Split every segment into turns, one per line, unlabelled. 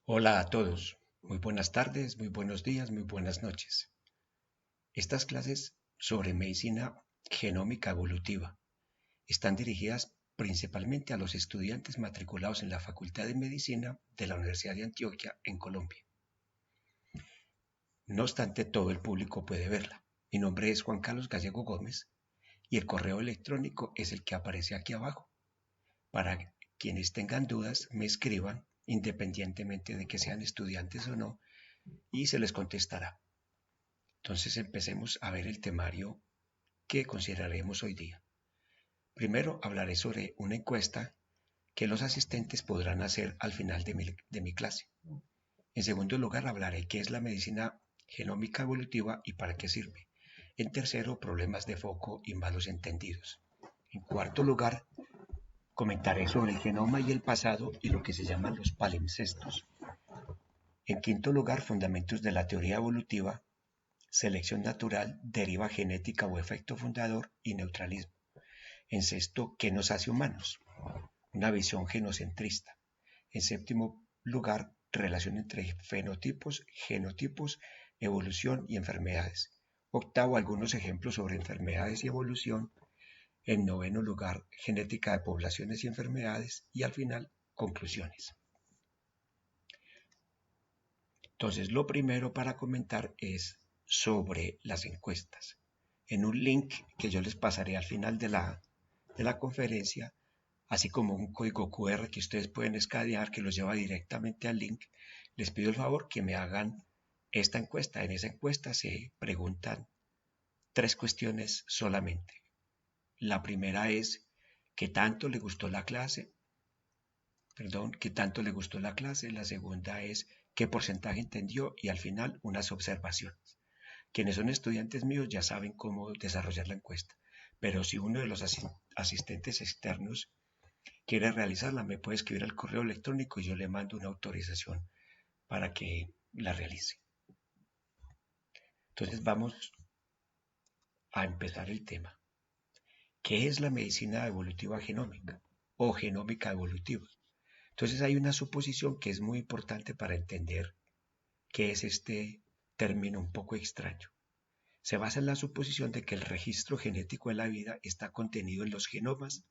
Hola a todos, muy buenas tardes, muy buenos días, muy buenas noches. Estas clases sobre medicina genómica evolutiva están dirigidas principalmente a los estudiantes matriculados en la Facultad de Medicina de la Universidad de Antioquia en Colombia. No obstante, todo el público puede verla. Mi nombre es Juan Carlos Gallego Gómez y el correo electrónico es el que aparece aquí abajo. Para quienes tengan dudas, me escriban independientemente de que sean estudiantes o no y se les contestará. Entonces empecemos a ver el temario que consideraremos hoy día. Primero hablaré sobre una encuesta que los asistentes podrán hacer al final de mi clase. En segundo lugar hablaré qué es la medicina genómica evolutiva y para qué sirve. En tercero, problemas de foco y malos entendidos. En cuarto lugar, comentaré sobre el genoma y el pasado y lo que se llaman los palimpsestos. En quinto lugar, fundamentos de la teoría evolutiva, selección natural, deriva genética o efecto fundador y neutralismo. En sexto, ¿qué nos hace humanos? Una visión genocentrista. En séptimo lugar, relación entre fenotipos, genotipos, evolución y enfermedades. Octavo, algunos ejemplos sobre enfermedades y evolución. En noveno lugar, genética de poblaciones y enfermedades. Y al final, conclusiones. Entonces, lo primero para comentar es sobre las encuestas. En un link que yo les pasaré al final de la conferencia, así como un código QR que ustedes pueden escanear que los lleva directamente al link, les pido el favor que me hagan esta encuesta. En esa encuesta se preguntan 3 cuestiones solamente. La primera es, ¿qué tanto le gustó la clase? ¿Qué tanto le gustó la clase? La segunda es, ¿qué porcentaje entendió? Y al final, unas observaciones. Quienes son estudiantes míos ya saben cómo desarrollar la encuesta, pero si uno de los asistentes externos quiere realizarla, me puede escribir al correo electrónico y yo le mando una autorización para que la realice. Entonces vamos a empezar el tema. ¿Qué es la medicina evolutiva genómica o genómica evolutiva? Entonces hay una suposición que es muy importante para entender qué es este término un poco extraño. Se basa en la suposición de que el registro genético de la vida está contenido en los genomas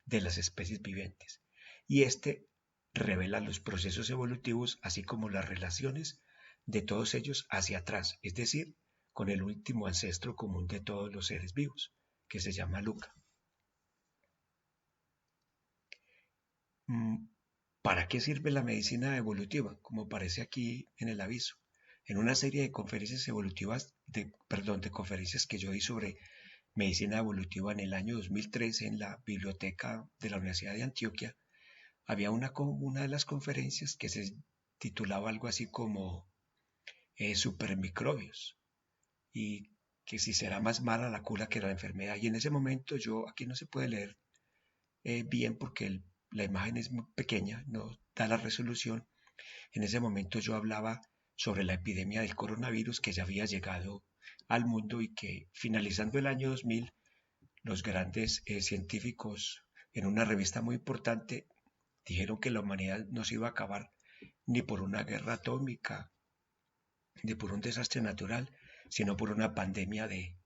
de las especies vivientes y este revela los procesos evolutivos así como las relaciones de todos ellos hacia atrás, es decir, con el último ancestro común de todos los seres vivos, que se llama Luca. ¿Para qué sirve la medicina evolutiva? Como aparece aquí en el aviso. En una serie de conferencias evolutivas, de conferencias que yo di sobre medicina evolutiva en el año 2013 en la biblioteca de la Universidad de Antioquia, había una de las conferencias que se titulaba algo así como supermicrobios y que si será más mala la cura que la enfermedad. Y en ese momento aquí no se puede leer bien porque la imagen es muy pequeña, no da la resolución. En ese momento yo hablaba sobre la epidemia del coronavirus que ya había llegado al mundo y que finalizando el año 2000, los grandes científicos en una revista muy importante dijeron que la humanidad no se iba a acabar ni por una guerra atómica, ni por un desastre natural, sino por una pandemia de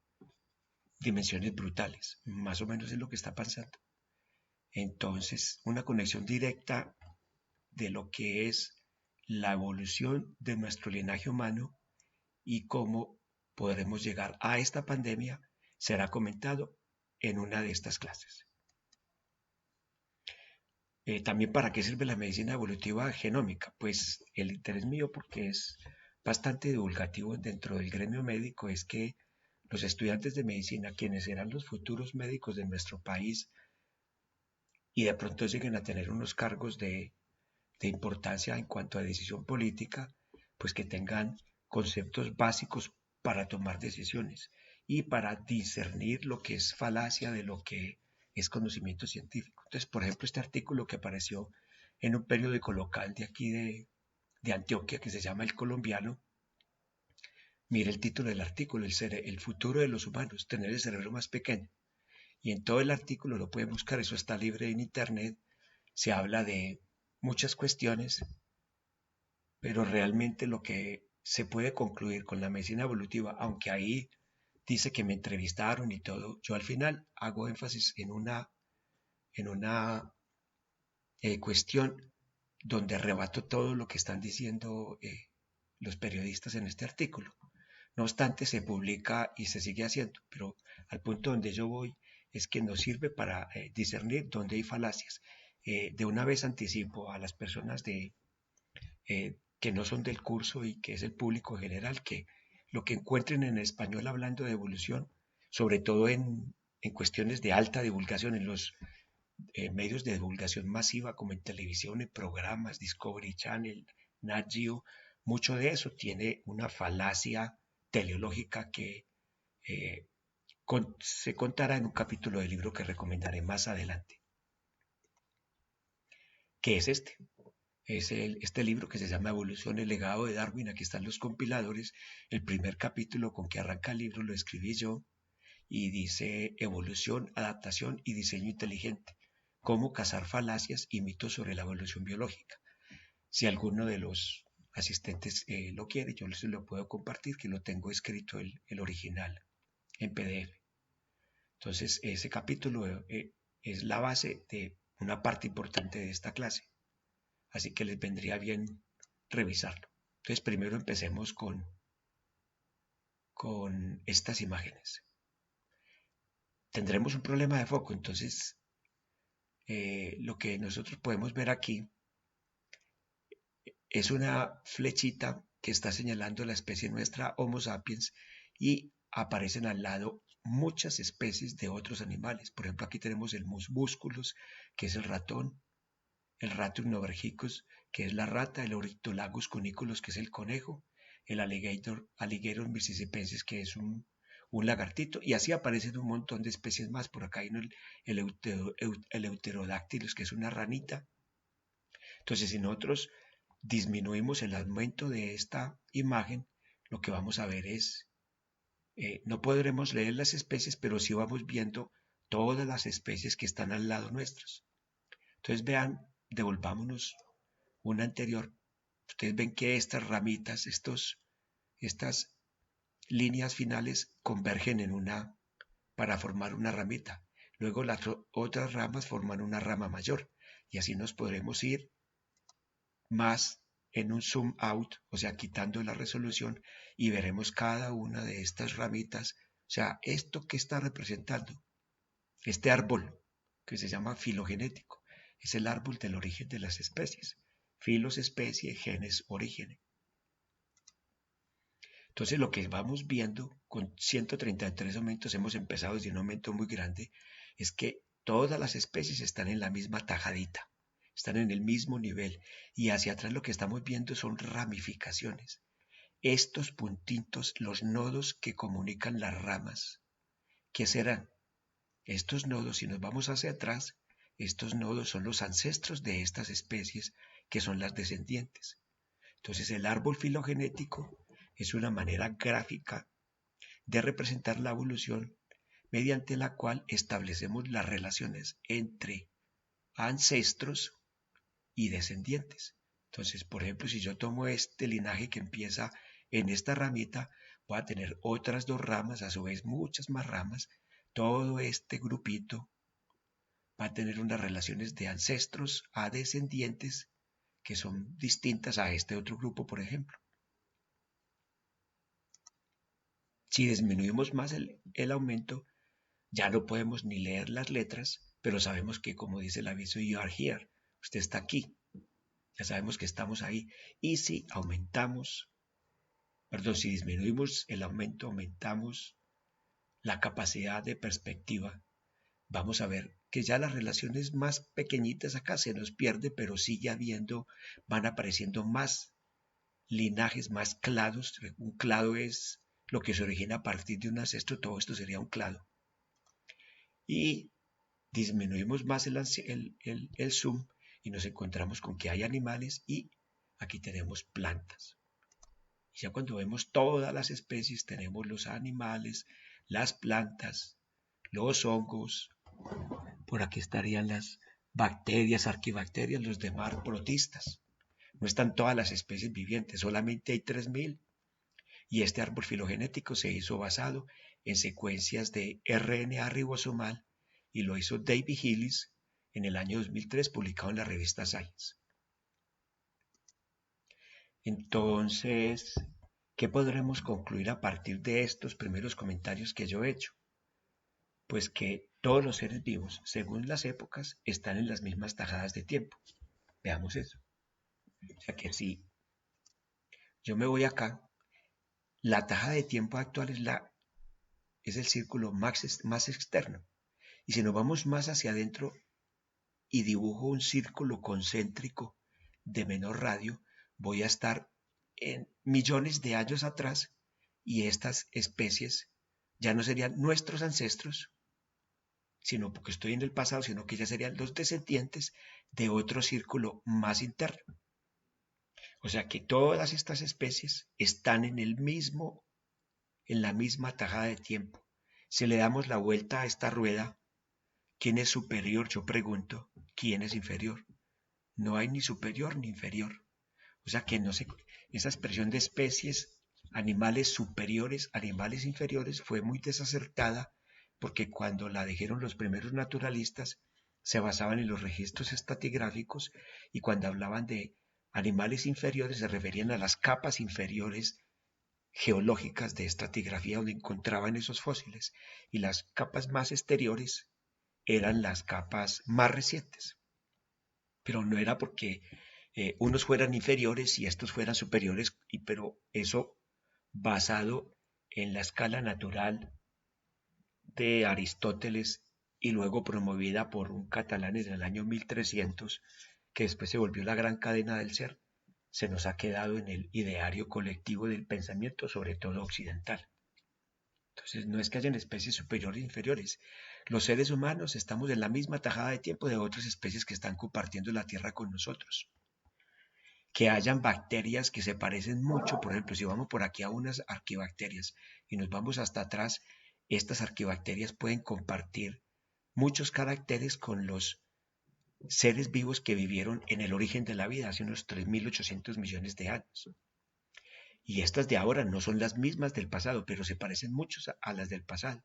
dimensiones brutales. Más o menos es lo que está pasando. Entonces, una conexión directa de lo que es la evolución de nuestro linaje humano y cómo podremos llegar a esta pandemia será comentado en una de estas clases. También para qué sirve la medicina evolutiva genómica. Pues el interés mío, porque es bastante divulgativo dentro del gremio médico, es que los estudiantes de medicina, quienes serán los futuros médicos de nuestro país y de pronto lleguen a tener unos cargos de importancia en cuanto a decisión política, pues que tengan conceptos básicos para tomar decisiones y para discernir lo que es falacia de lo que es conocimiento científico. Entonces, por ejemplo, este artículo que apareció en un periódico local de aquí de Antioquia que se llama El Colombiano, mire el título del artículo, el futuro de los humanos, tener el cerebro más pequeño. Y en todo el artículo lo pueden buscar, eso está libre en internet, se habla de muchas cuestiones pero realmente lo que se puede concluir con la medicina evolutiva, aunque ahí dice que me entrevistaron y todo, yo al final hago énfasis en una cuestión donde rebato todo lo que están diciendo los periodistas en este artículo. No obstante, se publica y se sigue haciendo, pero al punto donde yo voy es que nos sirve para discernir dónde hay falacias. De una vez anticipo a las personas que no son del curso y que es el público general, que lo que encuentren en español hablando de evolución, sobre todo en cuestiones de alta divulgación, en los medios de divulgación masiva como en televisión, en programas, Discovery Channel, Nat Geo, mucho de eso tiene una falacia teleológica que eh, se contará en un capítulo del libro que recomendaré más adelante, que es este. Es este libro que se llama Evolución, el legado de Darwin. Aquí están los compiladores. El primer capítulo con que arranca el libro lo escribí yo y dice Evolución, adaptación y diseño inteligente. Cómo cazar falacias y mitos sobre la evolución biológica. Si alguno de los asistentes lo quiere, yo les lo puedo compartir, que lo tengo escrito el original en PDF. Entonces, ese capítulo es la base de una parte importante de esta clase. Así que les vendría bien revisarlo. Entonces, primero empecemos con estas imágenes. Tendremos un problema de foco, entonces lo que nosotros podemos ver aquí es una flechita que está señalando la especie nuestra Homo sapiens y aparecen al lado muchas especies de otros animales. Por ejemplo, aquí tenemos el Mus musculus, que es el ratón, el Ratus novergicus, que es la rata, el Ornitholagus cuniculus, que es el conejo, el Alligator mississippensis, que es un lagartito, y así aparecen un montón de especies más. Por acá hay el Euterodactylus, que es una ranita. Entonces, si nosotros disminuimos el aumento de esta imagen, lo que vamos a ver es, no podremos leer las especies, pero sí vamos viendo todas las especies que están al lado nuestros. Entonces vean, devolvámonos una anterior. Ustedes ven que estas ramitas, estas líneas finales convergen en una para formar una ramita. Luego las otras ramas forman una rama mayor y así nos podremos ir más en un zoom out, o sea, quitando la resolución y veremos cada una de estas ramitas. O sea, esto que está representando, este árbol que se llama filogenético, es el árbol del origen de las especies. Filos, especie, genes, origen. Entonces lo que vamos viendo con 133 aumentos, hemos empezado desde un aumento muy grande, es que todas las especies están en la misma tajadita, están en el mismo nivel y hacia atrás lo que estamos viendo son ramificaciones. Estos puntitos, los nodos que comunican las ramas, ¿qué serán? Estos nodos, si nos vamos hacia atrás, estos nodos son los ancestros de estas especies que son las descendientes. Entonces el árbol filogenético es una manera gráfica de representar la evolución mediante la cual establecemos las relaciones entre ancestros y descendientes. Entonces, por ejemplo, si yo tomo este linaje que empieza en esta ramita, voy a tener otras dos ramas, a su vez muchas más ramas. Todo este grupito va a tener unas relaciones de ancestros a descendientes que son distintas a este otro grupo, por ejemplo. Si disminuimos más el aumento, ya no podemos ni leer las letras, pero sabemos que, como dice el aviso, you are here, usted está aquí. Ya sabemos que estamos ahí. Y si si disminuimos el aumento, aumentamos la capacidad de perspectiva, vamos a ver que ya las relaciones más pequeñitas acá se nos pierde, pero sigue habiendo, van apareciendo más linajes, más clados. Un clado es lo que se origina a partir de un ancestro, todo esto sería un clado. Y disminuimos más el zoom y nos encontramos con que hay animales y aquí tenemos plantas. Y ya cuando vemos todas las especies, tenemos los animales, las plantas, los hongos, por aquí estarían las bacterias, arquibacterias, los demás protistas. No están todas las especies vivientes, solamente hay 3000. Y este árbol filogenético se hizo basado en secuencias de RNA ribosomal y lo hizo David Hillis en el año 2003, publicado en la revista Science. Entonces, ¿qué podremos concluir a partir de estos primeros comentarios que yo he hecho? Pues que todos los seres vivos, según las épocas, están en las mismas tajadas de tiempo. Veamos eso. O sea que si yo me voy acá, la tajada de tiempo actual es el círculo más externo. Y si nos vamos más hacia adentro y dibujo un círculo concéntrico de menor radio, voy a estar en millones de años atrás y estas especies ya no serían nuestros ancestros, sino porque estoy en el pasado, sino que ya serían los descendientes de otro círculo más interno. O sea que todas estas especies están en la misma tajada de tiempo. Si le damos la vuelta a esta rueda, ¿quién es superior? Yo pregunto, ¿quién es inferior? No hay ni superior ni inferior. O sea que no sé, esa expresión de especies, animales superiores, animales inferiores, fue muy desacertada porque cuando la dijeron los primeros naturalistas, se basaban en los registros estratigráficos y cuando hablaban de animales inferiores se referían a las capas inferiores geológicas de estratigrafía donde encontraban esos fósiles y las capas más exteriores eran las capas más recientes. Pero no era porque unos fueran inferiores y estos fueran superiores, pero eso basado en la escala natural de Aristóteles y luego promovida por un catalán en el año 1300, que después se volvió la gran cadena del ser, se nos ha quedado en el ideario colectivo del pensamiento, sobre todo occidental. Entonces, no es que hayan especies superiores e inferiores. Los seres humanos estamos en la misma tajada de tiempo de otras especies que están compartiendo la Tierra con nosotros. Que hayan bacterias que se parecen mucho, por ejemplo, si vamos por aquí a unas arquibacterias y nos vamos hasta atrás, estas arquibacterias pueden compartir muchos caracteres con los seres vivos que vivieron en el origen de la vida hace unos 3.800 millones de años. Y estas de ahora no son las mismas del pasado, pero se parecen mucho a las del pasado.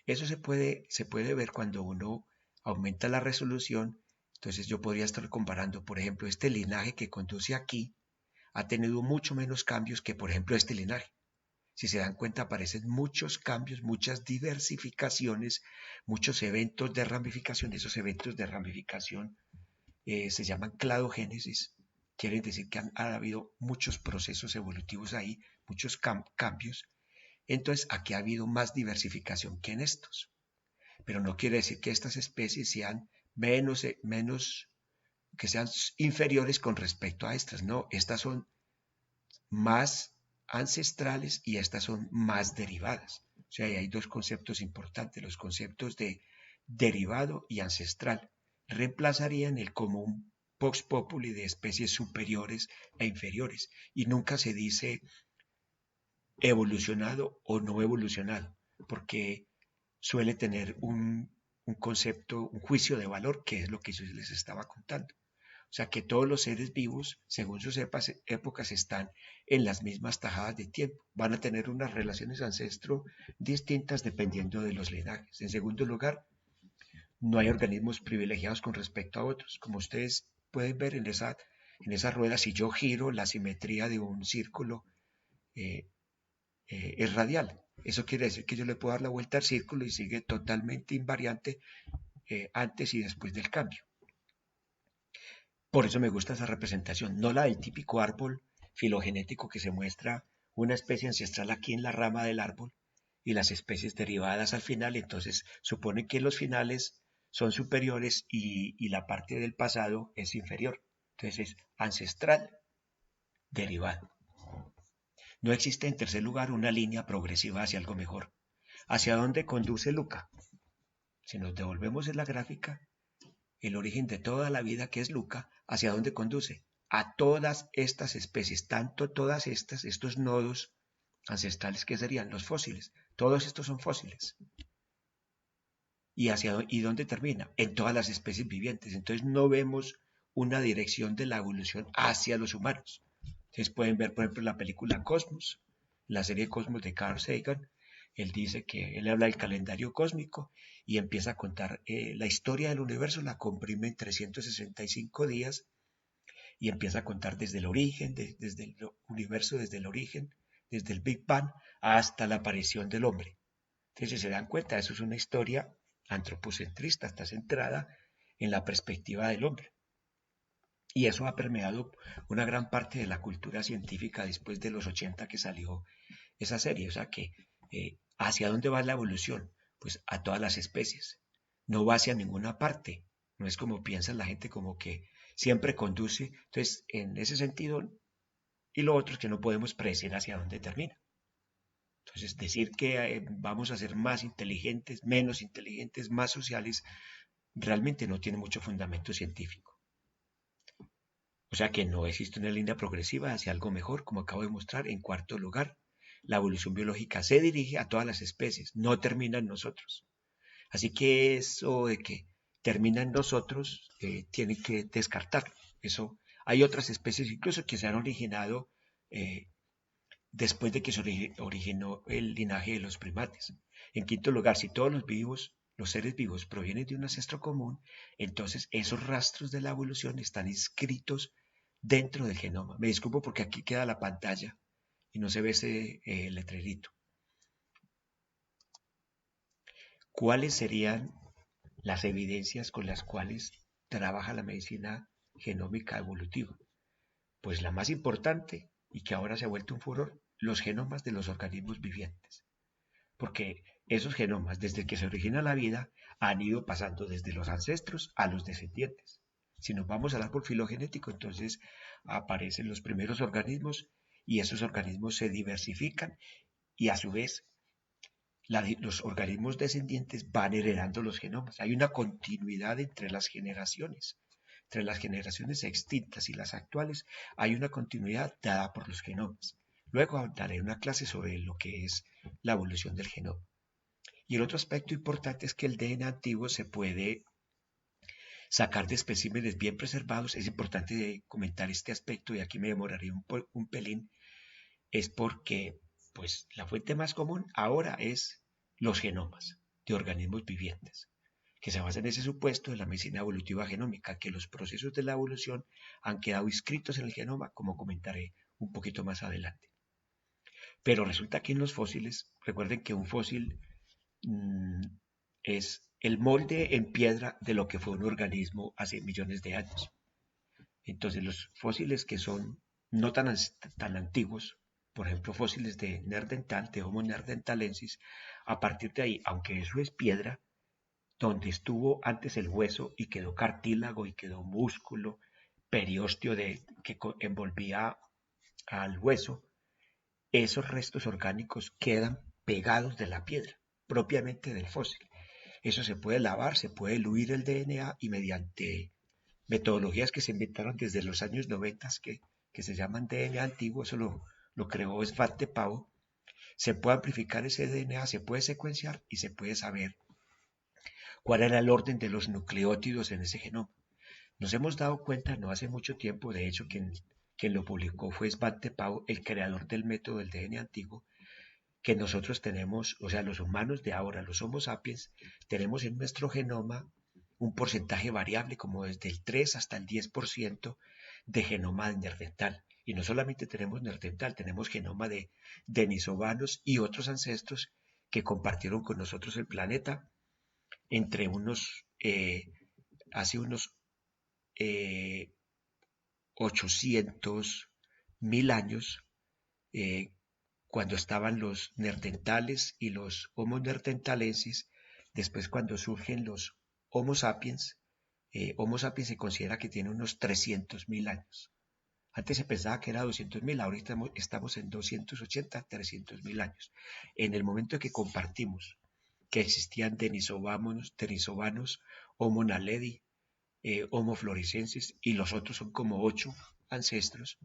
Eso se puede ver cuando uno aumenta la resolución. Entonces yo podría estar comparando, por ejemplo, este linaje que conduce aquí ha tenido mucho menos cambios que, por ejemplo, este linaje. Si se dan cuenta, aparecen muchos cambios, muchas diversificaciones, muchos eventos de ramificación. Esos eventos de ramificación se llaman cladogénesis. Quieren decir que ha habido muchos procesos evolutivos ahí, muchos cambios. Entonces, aquí ha habido más diversificación que en estos. Pero no quiere decir que estas especies sean que sean inferiores con respecto a estas. No, estas son más ancestrales y estas son más derivadas. O sea, hay dos conceptos importantes, los conceptos de derivado y ancestral. Reemplazarían el común vox populi de especies superiores e inferiores. Y nunca se dice evolucionado o no evolucionado, porque suele tener un concepto, un juicio de valor, que es lo que yo les estaba contando. O sea que todos los seres vivos, según sus épocas, están en las mismas tajadas de tiempo. Van a tener unas relaciones ancestro distintas dependiendo de los linajes. En segundo lugar, no hay organismos privilegiados con respecto a otros. Como ustedes pueden ver en esa rueda, si yo giro, la simetría de un círculo es radial. Eso quiere decir que yo le puedo dar la vuelta al círculo y sigue totalmente invariante antes y después del cambio. Por eso me gusta esa representación, no la del típico árbol filogenético que se muestra una especie ancestral aquí en la rama del árbol y las especies derivadas al final. Entonces supone que los finales son superiores y la parte del pasado es inferior. Entonces es ancestral, derivado. No existe en tercer lugar una línea progresiva hacia algo mejor. ¿Hacia dónde conduce Luca? Si nos devolvemos en la gráfica, el origen de toda la vida que es Luca, ¿hacia dónde conduce? A todas estas especies, tanto todas estos nodos ancestrales que serían los fósiles. Todos estos son fósiles. ¿Y dónde termina? En todas las especies vivientes. Entonces no vemos una dirección de la evolución hacia los humanos. Ustedes pueden ver, por ejemplo, la película Cosmos, la serie Cosmos de Carl Sagan. Él dice que él habla del calendario cósmico y empieza a contar la historia del universo, la comprime en 365 días y empieza a contar desde el origen, desde el universo, desde el origen, desde el Big Bang hasta la aparición del hombre. Entonces, si se dan cuenta, eso es una historia antropocentrista, está centrada en la perspectiva del hombre. Y eso ha permeado una gran parte de la cultura científica después de los 80 que salió esa serie. O sea que, ¿hacia dónde va la evolución? Pues a todas las especies. No va hacia ninguna parte. No es como piensa la gente, como que siempre conduce. Entonces, en ese sentido, y lo otro es que no podemos predecir hacia dónde termina. Entonces, decir que vamos a ser más inteligentes, menos inteligentes, más sociales, realmente no tiene mucho fundamento científico. O sea que no existe una línea progresiva hacia algo mejor, como acabo de mostrar. En cuarto lugar, la evolución biológica se dirige a todas las especies, no termina en nosotros. Así que eso de que termina en nosotros, tienen que descartarlo. Eso, hay otras especies incluso que se han originado después de que se originó el linaje de los primates. En quinto lugar, si todos los seres vivos provienen de un ancestro común, entonces esos rastros de la evolución están inscritos dentro del genoma. Me disculpo porque aquí queda la pantalla y no se ve ese letrerito. ¿Cuáles serían las evidencias con las cuales trabaja la medicina genómica evolutiva? Pues la más importante, y que ahora se ha vuelto un furor, los genomas de los organismos vivientes. Porque esos genomas, desde que se origina la vida, han ido pasando desde los ancestros a los descendientes. Si nos vamos al árbol filogenético, entonces aparecen los primeros organismos y esos organismos se diversifican y a su vez los organismos descendientes van heredando los genomas. Hay una continuidad entre las generaciones. Entre las generaciones extintas y las actuales hay una continuidad dada por los genomas. Luego daré una clase sobre lo que es la evolución del genoma. Y el otro aspecto importante es que el DNA antiguo se puede sacar de especímenes bien preservados. Es importante comentar este aspecto y aquí me demoraré un pelín. Es porque pues, la fuente más común ahora es los genomas de organismos vivientes, que se basa en ese supuesto de la medicina evolutiva genómica, que los procesos de la evolución han quedado inscritos en el genoma, como comentaré un poquito más adelante. Pero resulta que en los fósiles, recuerden que un fósil es el molde en piedra de lo que fue un organismo hace millones de años. Entonces los fósiles que son no tan antiguos, por ejemplo fósiles de Neandertal, de Homo neanderthalensis, a partir de ahí, aunque eso es piedra, donde estuvo antes el hueso y quedó cartílago y quedó músculo, periósteo que envolvía al hueso, esos restos orgánicos quedan pegados de la piedra, propiamente del fósil. Eso se puede lavar, se puede diluir el DNA y mediante metodologías que se inventaron desde los años 90 que se llaman DNA antiguo, eso lo creó Svante Pavo, se puede amplificar ese DNA, se puede secuenciar y se puede saber cuál era el orden de los nucleótidos en ese genoma. Nos hemos dado cuenta no hace mucho tiempo, de hecho quien lo publicó fue Svante Pavo, el creador del método del DNA antiguo, que nosotros tenemos, o sea, los humanos de ahora, los Homo sapiens, tenemos en nuestro genoma un porcentaje variable como desde el 3 hasta el 10% de genoma de neandertal. Y no solamente tenemos neandertal, tenemos genoma de denisovanos y otros ancestros que compartieron con nosotros el planeta entre hace unos 800.000 años, cuando estaban los neandertales y los Homo neanderthalensis. Después cuando surgen los Homo sapiens, Homo sapiens se considera que tiene unos 300.000 años. Antes se pensaba que era 200.000, ahorita estamos en 280, 300.000 años. En el momento en que compartimos que existían denisovanos, Homo naledi, Homo floresiensis y los otros son como 8 ancestros,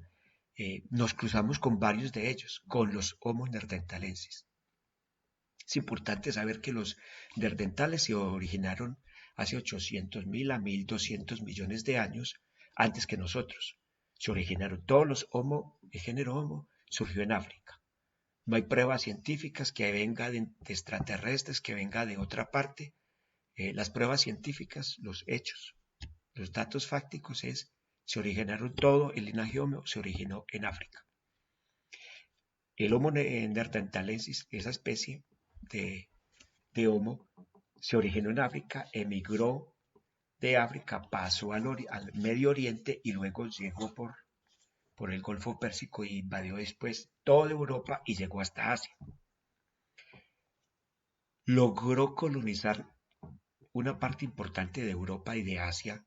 nos cruzamos con varios de ellos, con los Homo neanderthalensis. Es importante saber que los neandertales se originaron hace 800.000 a 1.200 millones de años antes que nosotros. Se originaron todos los Homo, el género Homo surgió en África. No hay pruebas científicas que venga de extraterrestres, que venga de otra parte. Las pruebas científicas, los hechos, los datos fácticos se originaron todo, el linaje Homo se originó en África. El Homo neanderthalensis, esa especie de Homo, se originó en África, emigró de África, pasó al Medio Oriente y luego llegó por el Golfo Pérsico y invadió después toda Europa y llegó hasta Asia. Logró colonizar una parte importante de Europa y de Asia,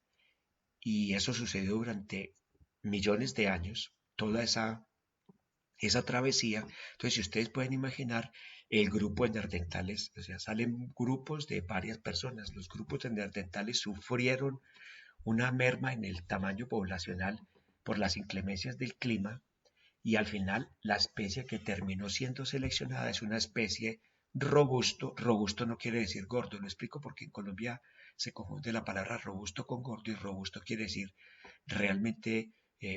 y eso sucedió durante millones de años, toda esa travesía. Entonces, si ustedes pueden imaginar, el grupo de neandertales, o sea, salen grupos de varias personas. Los grupos de neandertales sufrieron una merma en el tamaño poblacional por las inclemencias del clima, y al final la especie que terminó siendo seleccionada es una especie robusto. Robusto no quiere decir gordo, lo explico porque en Colombia se confunde la palabra robusto con gordo, y robusto quiere decir realmente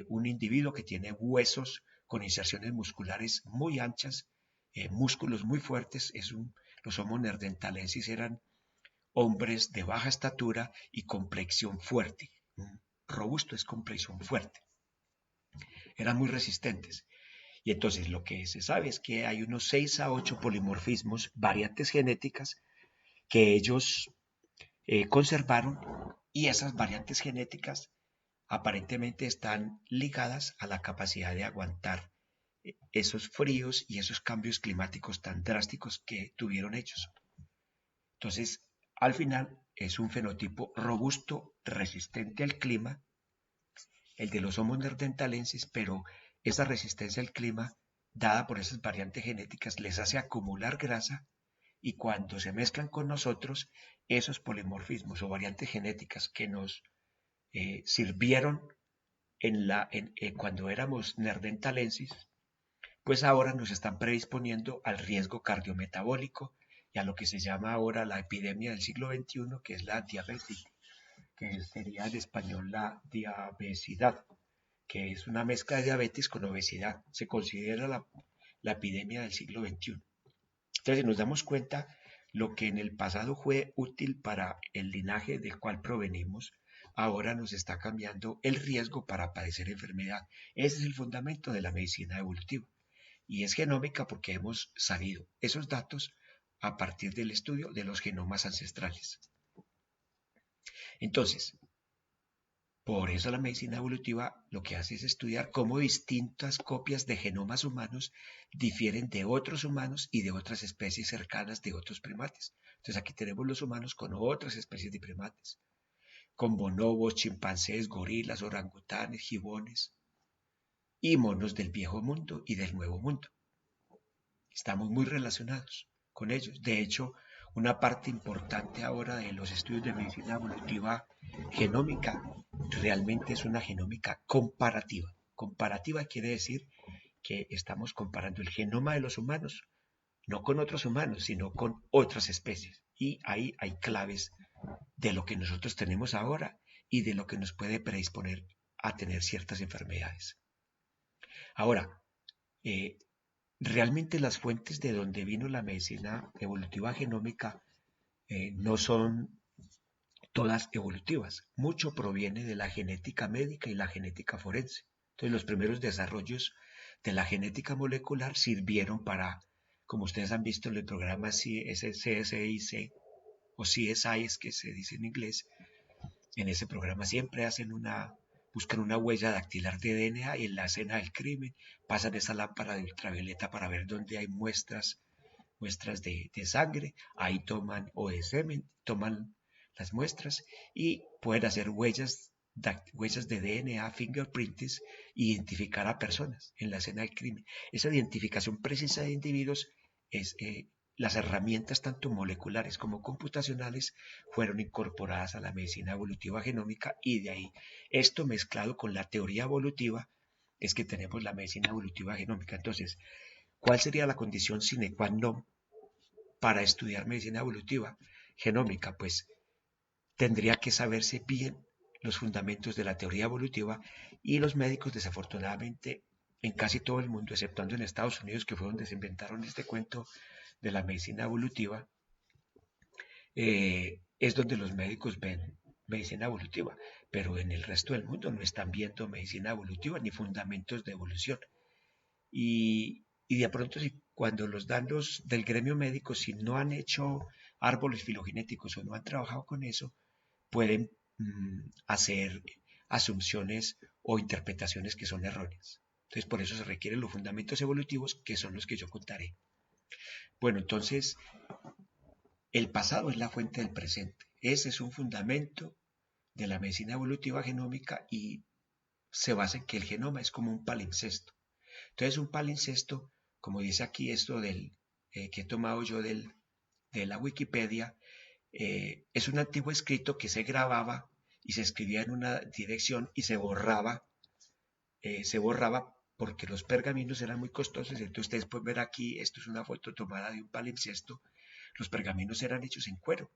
un individuo que tiene huesos con inserciones musculares muy anchas, músculos muy fuertes. Los Homo neanderthalensis eran hombres de baja estatura y complexión fuerte. Robusto es complexión fuerte. Eran muy resistentes. Y entonces lo que se sabe es que hay unos 6 a 8 polimorfismos, variantes genéticas, que ellos conservaron, y esas variantes genéticas aparentemente están ligadas a la capacidad de aguantar esos fríos y esos cambios climáticos tan drásticos que tuvieron ellos. Entonces, al final es un fenotipo robusto, resistente al clima, el de los Homo neanderthalensis, pero esa resistencia al clima, dada por esas variantes genéticas, les hace acumular grasa, y cuando se mezclan con nosotros, esos polimorfismos o variantes genéticas que nos sirvieron cuando éramos neanderthalensis, pues ahora nos están predisponiendo al riesgo cardiometabólico y a lo que se llama ahora la epidemia del siglo XXI, que es la diabetes, que sería en español la diabesidad, que es una mezcla de diabetes con obesidad. Se considera la epidemia del siglo XXI. Entonces nos damos cuenta, lo que en el pasado fue útil para el linaje del cual provenimos, ahora nos está cambiando el riesgo para padecer enfermedad. Ese es el fundamento de la medicina evolutiva. Y es genómica porque hemos sabido esos datos a partir del estudio de los genomas ancestrales. Entonces, por eso la medicina evolutiva lo que hace es estudiar cómo distintas copias de genomas humanos difieren de otros humanos y de otras especies cercanas de otros primates. Entonces aquí tenemos los humanos con otras especies de primates, con bonobos, chimpancés, gorilas, orangutanes, gibones y monos del viejo mundo y del nuevo mundo. Estamos muy relacionados con ellos. De hecho, una parte importante ahora de los estudios de medicina evolutiva genómica realmente es una genómica comparativa. Comparativa quiere decir que estamos comparando el genoma de los humanos, no con otros humanos, sino con otras especies. Y ahí hay claves de lo que nosotros tenemos ahora y de lo que nos puede predisponer a tener ciertas enfermedades. Ahora, realmente las fuentes de donde vino la medicina evolutiva genómica no son todas evolutivas. Mucho proviene de la genética médica y la genética forense. Entonces, los primeros desarrollos de la genética molecular sirvieron para, como ustedes han visto en el programa CSIC o CSI, es que se dice en inglés, en ese programa siempre buscan una huella dactilar de DNA y en la escena del crimen pasan esa lámpara de ultravioleta para ver dónde hay muestras de sangre. Ahí toman, o de semen, toman las muestras y pueden hacer huellas de DNA, fingerprints, e identificar a personas en la escena del crimen. Esa identificación precisa de individuos es las herramientas tanto moleculares como computacionales fueron incorporadas a la medicina evolutiva genómica, y de ahí esto mezclado con la teoría evolutiva es que tenemos la medicina evolutiva genómica. Entonces, ¿cuál sería la condición sine qua non para estudiar medicina evolutiva genómica? Pues tendría que saberse bien los fundamentos de la teoría evolutiva, y los médicos, desafortunadamente, en casi todo el mundo, exceptuando en Estados Unidos, que fue donde se inventaron este cuento de la medicina evolutiva, es donde los médicos ven medicina evolutiva, pero en el resto del mundo no están viendo medicina evolutiva ni fundamentos de evolución. Y de pronto, si cuando los dan los del gremio médico, si no han hecho árboles filogenéticos o no han trabajado con eso, pueden hacer asunciones o interpretaciones que son erróneas. Entonces, por eso se requieren los fundamentos evolutivos, que son los que yo contaré. Bueno, entonces, el pasado es la fuente del presente. Ese es un fundamento de la medicina evolutiva genómica y se basa en que el genoma es como un palimpsesto. Entonces, un palimpsesto, como dice aquí esto que he tomado yo de la Wikipedia, es un antiguo escrito que se grababa y se escribía en una dirección y se borraba porque los pergaminos eran muy costosos. Entonces ustedes pueden ver aquí, esto es una foto tomada de un palimpsesto. Los pergaminos eran hechos en cuero.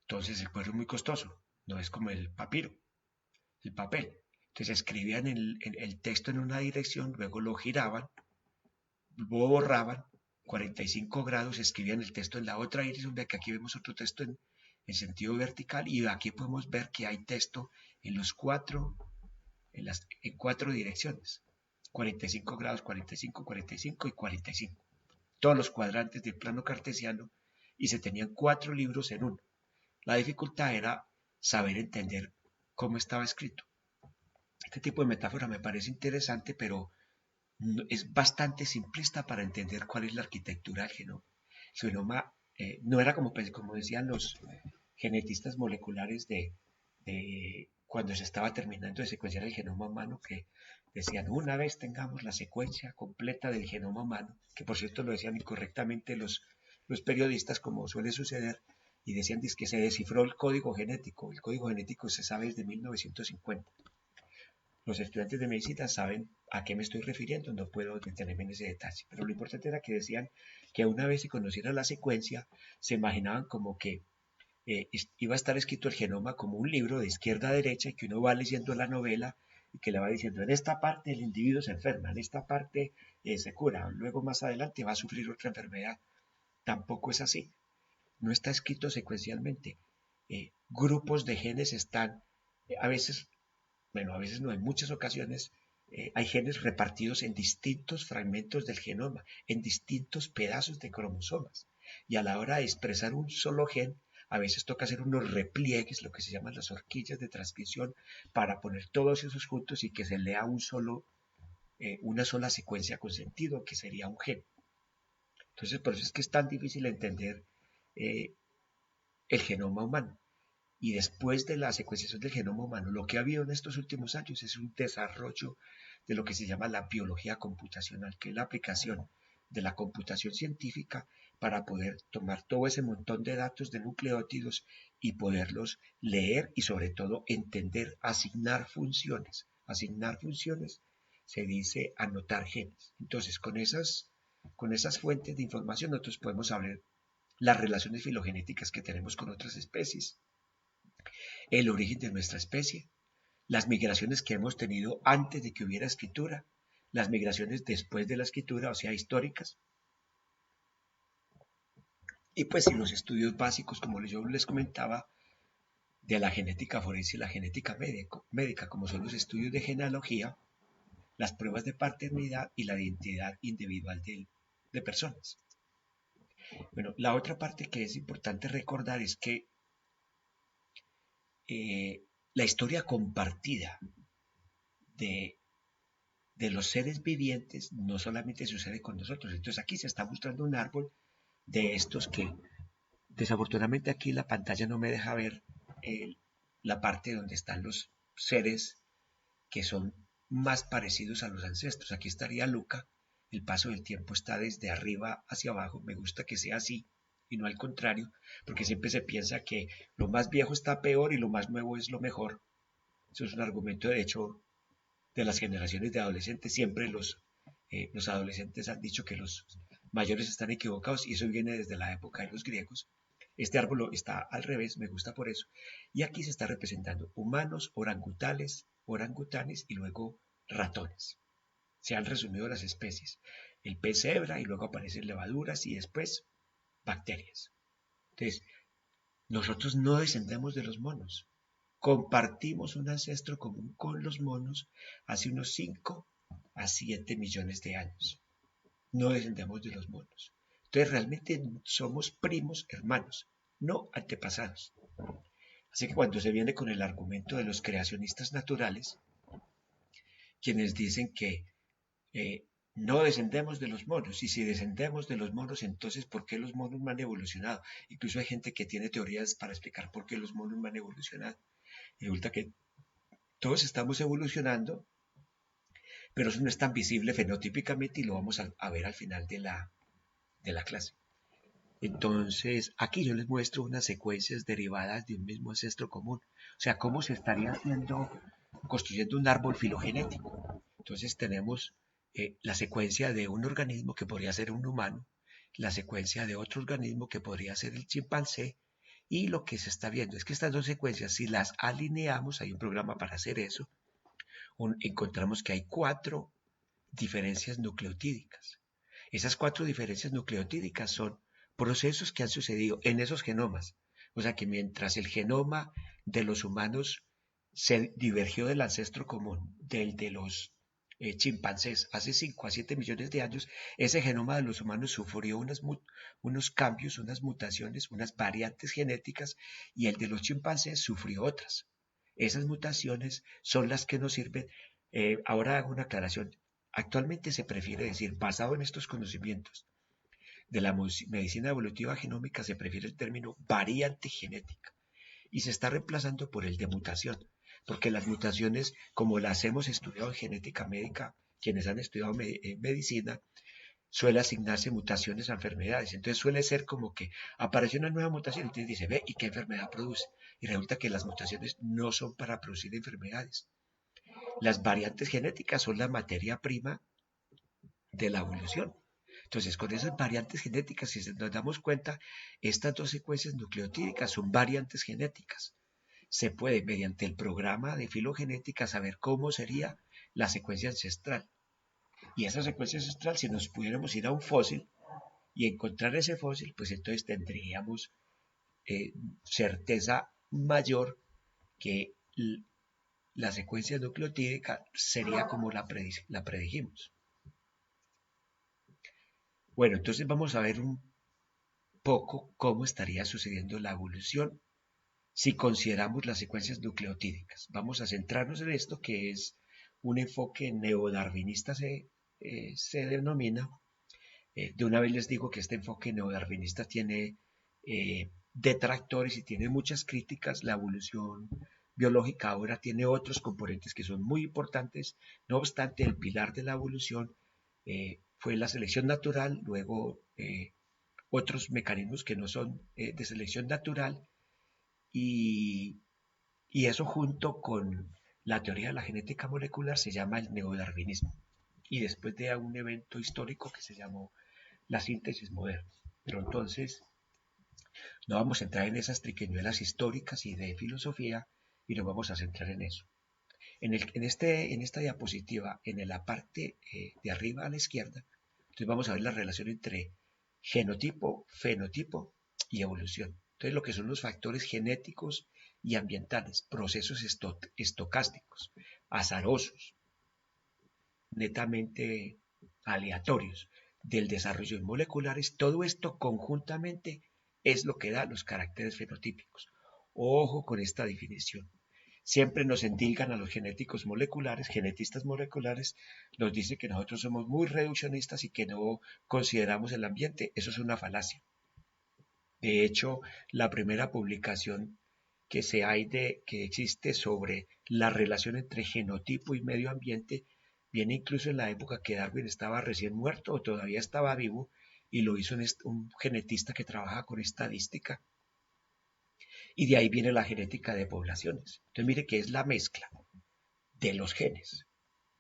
Entonces el cuero es muy costoso, no es como el papiro, el papel. Entonces escribían el texto en una dirección, luego lo giraban, luego borraban 45 grados, escribían el texto en la otra dirección, de que aquí vemos otro texto en sentido vertical, y aquí podemos ver que hay texto en en cuatro direcciones, 45 grados, 45, 45 y 45, todos los cuadrantes del plano cartesiano, y se tenían 4 libros en uno. La dificultad era saber entender cómo estaba escrito. Este tipo de metáfora me parece interesante, pero es bastante simplista para entender cuál es la arquitectura del genoma. El genoma no era como decían los genetistas moleculares de cuando se estaba terminando de secuenciar el genoma humano, que decían, una vez tengamos la secuencia completa del genoma humano, que por cierto lo decían incorrectamente los periodistas, como suele suceder, y decían que se descifró el código genético. El código genético se sabe desde 1950. Los estudiantes de medicina saben a qué me estoy refiriendo, no puedo detenerme en ese detalle, pero lo importante era que decían que una vez se conociera la secuencia, se imaginaban como que iba a estar escrito el genoma como un libro de izquierda a derecha, y que uno va leyendo la novela y que le va diciendo, en esta parte el individuo se enferma, en esta parte se cura, luego más adelante va a sufrir otra enfermedad. Tampoco es así, no está escrito secuencialmente. Grupos de genes están, a veces, bueno, a veces no, en muchas ocasiones, hay genes repartidos en distintos fragmentos del genoma, en distintos pedazos de cromosomas. Y a la hora de expresar un solo gen, a veces toca hacer unos repliegues, lo que se llaman las horquillas de transcripción, para poner todos esos juntos y que se lea una sola secuencia con sentido, que sería un gen. Entonces, por eso es que es tan difícil entender eh, el genoma humano. Y después de la secuenciación del genoma humano, lo que ha habido en estos últimos años es un desarrollo de lo que se llama la biología computacional, que es la aplicación de la computación científica para poder tomar todo ese montón de datos de nucleótidos y poderlos leer y sobre todo entender, asignar funciones. Asignar funciones se dice anotar genes. Entonces, con esas fuentes de información nosotros podemos hablar las relaciones filogenéticas que tenemos con otras especies, el origen de nuestra especie, las migraciones que hemos tenido antes de que hubiera escritura, las migraciones después de la escritura, o sea, históricas, y pues y los estudios básicos, como yo les comentaba, de la genética forense y la genética médica, como son los estudios de genealogía, las pruebas de paternidad y la identidad individual de personas. Bueno, la otra parte que es importante recordar es que la historia compartida de los seres vivientes no solamente sucede con nosotros. Entonces aquí se está mostrando un árbol de estos que desafortunadamente aquí la pantalla no me deja ver la parte donde están los seres que son más parecidos a los ancestros. Aquí estaría Luca. El paso del tiempo está desde arriba hacia abajo. Me gusta que sea así y no al contrario, porque siempre se piensa que lo más viejo está peor y lo más nuevo es lo mejor. Eso es un argumento, de hecho, de las generaciones de adolescentes. Siempre los adolescentes han dicho que los mayores están equivocados, y eso viene desde la época de los griegos. Este árbol está al revés, me gusta por eso. Y aquí se está representando humanos, orangutanes y luego ratones. Se han resumido las especies. El pez cebra y luego aparecen levaduras y después bacterias. Entonces, nosotros no descendemos de los monos. Compartimos un ancestro común con los monos hace unos 5 a 7 millones de años. No descendemos de los monos. Entonces realmente somos primos hermanos, no antepasados. Así que cuando se viene con el argumento de los creacionistas naturales, quienes dicen que no descendemos de los monos, y si descendemos de los monos, entonces ¿por qué los monos no han evolucionado? Incluso hay gente que tiene teorías para explicar por qué los monos no han evolucionado. Y resulta que todos estamos evolucionando, pero eso no es tan visible fenotípicamente y lo vamos a ver al final de la clase. Entonces, aquí yo les muestro unas secuencias derivadas de un mismo ancestro común. O sea, cómo se estaría construyendo un árbol filogenético. Entonces tenemos la secuencia de un organismo que podría ser un humano, la secuencia de otro organismo que podría ser el chimpancé, y lo que se está viendo es que estas dos secuencias, si las alineamos, hay un programa para hacer eso, encontramos que hay 4 diferencias nucleotídicas. Esas 4 diferencias nucleotídicas son procesos que han sucedido en esos genomas. O sea que mientras el genoma de los humanos se divergió del ancestro común, del de los chimpancés, hace 5 a 7 millones de años, ese genoma de los humanos sufrió unos cambios, unas mutaciones, unas variantes genéticas, y el de los chimpancés sufrió otras. Esas mutaciones son las que nos sirven. Ahora hago una aclaración. Actualmente se prefiere decir, basado en estos conocimientos de la medicina evolutiva genómica, se prefiere el término variante genética y se está reemplazando por el de mutación, porque las mutaciones, como las hemos estudiado en genética médica, quienes han estudiado medicina, suele asignarse mutaciones a enfermedades. Entonces suele ser como que apareció una nueva mutación y entonces dice, ve, ¿y qué enfermedad produce? Y resulta que las mutaciones no son para producir enfermedades. Las variantes genéticas son la materia prima de la evolución. Entonces, con esas variantes genéticas, si nos damos cuenta, estas dos secuencias nucleotídicas son variantes genéticas. Se puede, mediante el programa de filogenética, saber cómo sería la secuencia ancestral. Y esa secuencia ancestral, si nos pudiéramos ir a un fósil y encontrar ese fósil, pues entonces tendríamos certeza mayor que la secuencia nucleotídica sería como la predijimos. Bueno, entonces vamos a ver un poco cómo estaría sucediendo la evolución si consideramos las secuencias nucleotídicas. Vamos a centrarnos en esto, que es un enfoque neodarwinista, se denomina. De una vez les digo que este enfoque neodarwinista tiene detractores y tiene muchas críticas. La evolución biológica ahora tiene otros componentes que son muy importantes. No obstante, el pilar de la evolución fue la selección natural, luego otros mecanismos que no son de selección natural, y, y eso junto con la teoría de la genética molecular se llama el neodarwinismo. Y después de un evento histórico que se llamó la síntesis moderna. Pero entonces no vamos a entrar en esas triquiñuelas históricas y de filosofía y nos vamos a centrar en eso. En esta diapositiva, en la parte de arriba a la izquierda, entonces vamos a ver la relación entre genotipo, fenotipo y evolución. Entonces lo que son los factores genéticos y ambientales, procesos estocásticos, azarosos, netamente aleatorios del desarrollo moleculares, todo esto conjuntamente es lo que da los caracteres fenotípicos. Ojo con esta definición. Siempre nos endilgan a los genéticos moleculares, genetistas moleculares, nos dice que nosotros somos muy reduccionistas y que no consideramos el ambiente. Eso es una falacia. De hecho, la primera publicación que existe sobre la relación entre genotipo y medio ambiente viene incluso en la época que Darwin estaba recién muerto o todavía estaba vivo, y lo hizo un genetista que trabaja con estadística, y de ahí viene la genética de poblaciones. Entonces mire que es la mezcla de los genes.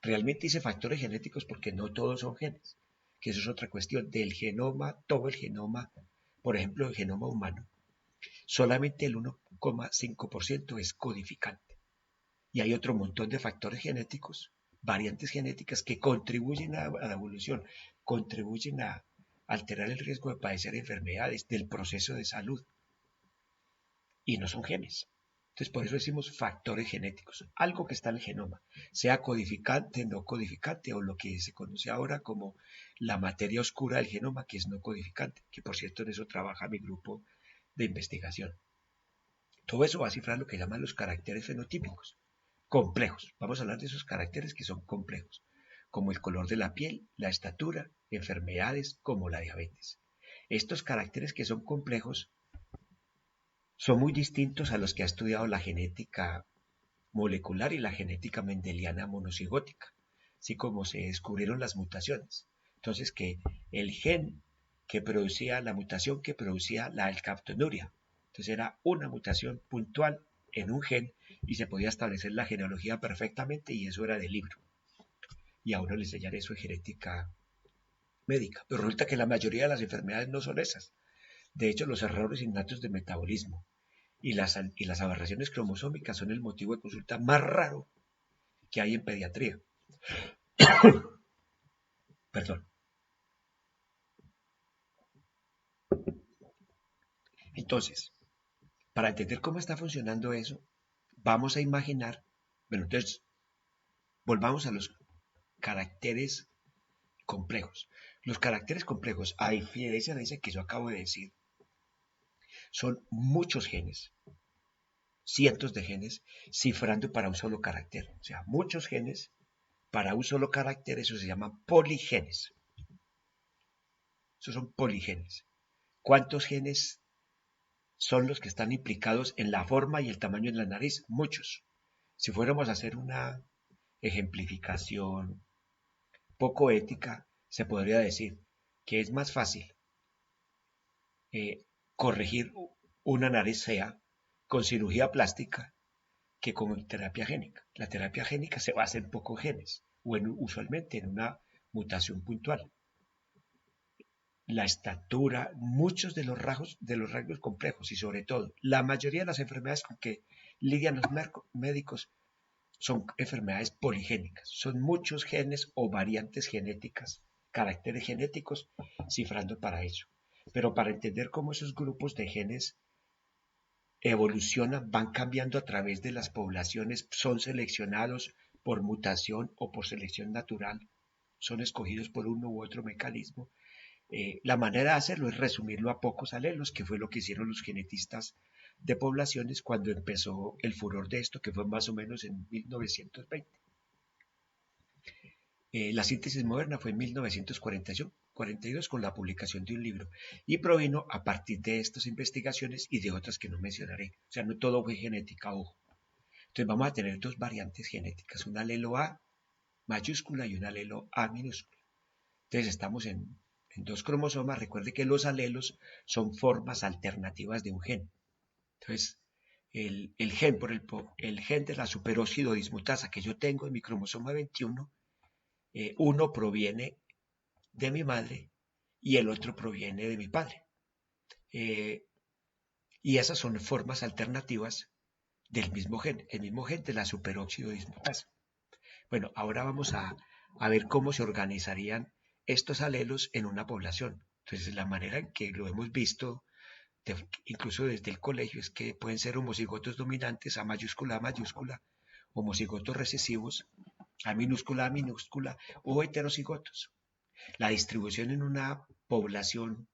Realmente dice factores genéticos porque no todos son genes, que eso es otra cuestión del genoma, todo el genoma, por ejemplo, el genoma humano. solamente el 1,5% es codificante. Y hay otro montón de factores genéticos, variantes genéticas que contribuyen a la evolución, contribuyen a alterar el riesgo de padecer enfermedades del proceso de salud. Y no son genes. Entonces, por eso decimos factores genéticos, algo que está en el genoma, sea codificante, no codificante, o lo que se conoce ahora como la materia oscura del genoma, que es no codificante, que por cierto en eso trabaja mi grupo de investigación. Todo eso va a cifrar lo que llaman los caracteres fenotípicos, complejos. Vamos a hablar de esos caracteres que son complejos, como el color de la piel, la estatura, enfermedades como la diabetes. Estos caracteres que son complejos son muy distintos a los que ha estudiado la genética molecular y la genética mendeliana monocigótica, así como se descubrieron las mutaciones. Entonces, que el gen que producía la mutación que producía la alcaptonuria, entonces era una mutación puntual en un gen y se podía establecer la genealogía perfectamente y eso era de libro. Y a uno le enseñan eso en genética médica. Pero resulta que la mayoría de las enfermedades no son esas. De hecho, los errores innatos de metabolismo y las aberraciones cromosómicas son el motivo de consulta más raro que hay en pediatría. Perdón. Entonces, para entender cómo está funcionando eso, vamos a imaginar, bueno, entonces, volvamos a los caracteres complejos. Los caracteres complejos, a diferencia de ese que yo acabo de decir, son muchos genes, cientos de genes, cifrando para un solo carácter. O sea, muchos genes para un solo carácter, eso se llama poligenes. Esos son poligenes. ¿Cuántos genes son los que están implicados en la forma y el tamaño de la nariz? Muchos. Si fuéramos a hacer una ejemplificación poco ética, se podría decir que es más fácil corregir una nariz fea con cirugía plástica que con terapia génica. La terapia génica se basa en pocos genes, o usualmente en una mutación puntual. La estatura, muchos de los rasgos complejos y sobre todo la mayoría de las enfermedades con que lidian los médicos son enfermedades poligénicas, son muchos genes o variantes genéticas, caracteres genéticos, cifrando para ello. Pero para entender cómo esos grupos de genes evolucionan, van cambiando a través de las poblaciones, son seleccionados por mutación o por selección natural, son escogidos por uno u otro mecanismo. La manera de hacerlo es resumirlo a pocos alelos, que fue lo que hicieron los genetistas de poblaciones cuando empezó el furor de esto, que fue más o menos en 1920. La síntesis moderna fue en 1942 con la publicación de un libro y provino a partir de estas investigaciones y de otras que no mencionaré. O sea, no todo fue genética, ojo. Entonces vamos a tener dos variantes genéticas, un alelo A mayúscula y un alelo A minúscula. Entonces estamos en dos cromosomas. Recuerde que los alelos son formas alternativas de un gen. Entonces, el gen, el gen de la superóxido dismutasa que yo tengo en mi cromosoma 21, uno proviene de mi madre y el otro proviene de mi padre. Y esas son formas alternativas del mismo gen, el mismo gen de la superóxido dismutasa. Bueno, ahora vamos a ver cómo se organizarían estos alelos en una población. Entonces, la manera en que lo hemos visto, incluso desde el colegio, es que pueden ser homocigotos dominantes A mayúscula, homocigotos recesivos A minúscula, o heterocigotos. La distribución en una población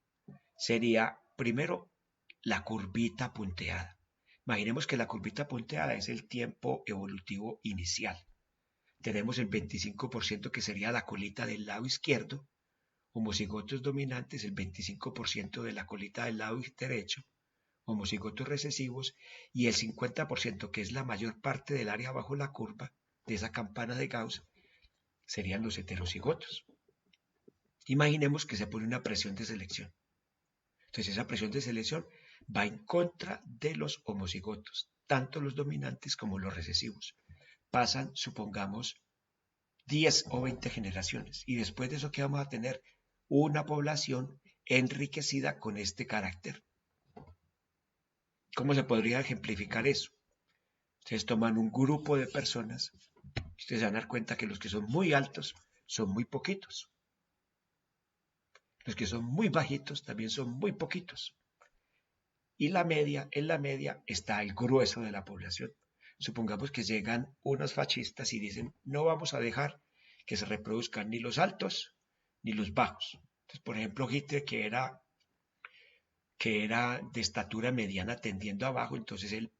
sería, primero, la curvita punteada. Imaginemos que la curvita punteada es el tiempo evolutivo inicial. Tenemos el 25% que sería la colita del lado izquierdo, homocigotos dominantes el 25% de la colita del lado derecho, homocigotos recesivos, y el 50% que es la mayor parte del área bajo la curva de esa campana de Gauss serían los heterocigotos. Imaginemos que se pone una presión de selección. Entonces esa presión de selección va en contra de los homocigotos, tanto los dominantes como los recesivos. Pasan, supongamos, 10 o 20 generaciones. Y después de eso, ¿qué vamos a tener? Una población enriquecida con este carácter. ¿Cómo se podría ejemplificar eso? Ustedes toman un grupo de personas, ustedes se van a dar cuenta que los que son muy altos son muy poquitos. Los que son muy bajitos también son muy poquitos. Y en la media está el grueso de la población. Supongamos que llegan unos fascistas y dicen, no vamos a dejar que se reproduzcan ni los altos ni los bajos. Entonces, por ejemplo, Hitler, que era de estatura mediana tendiendo abajo, entonces él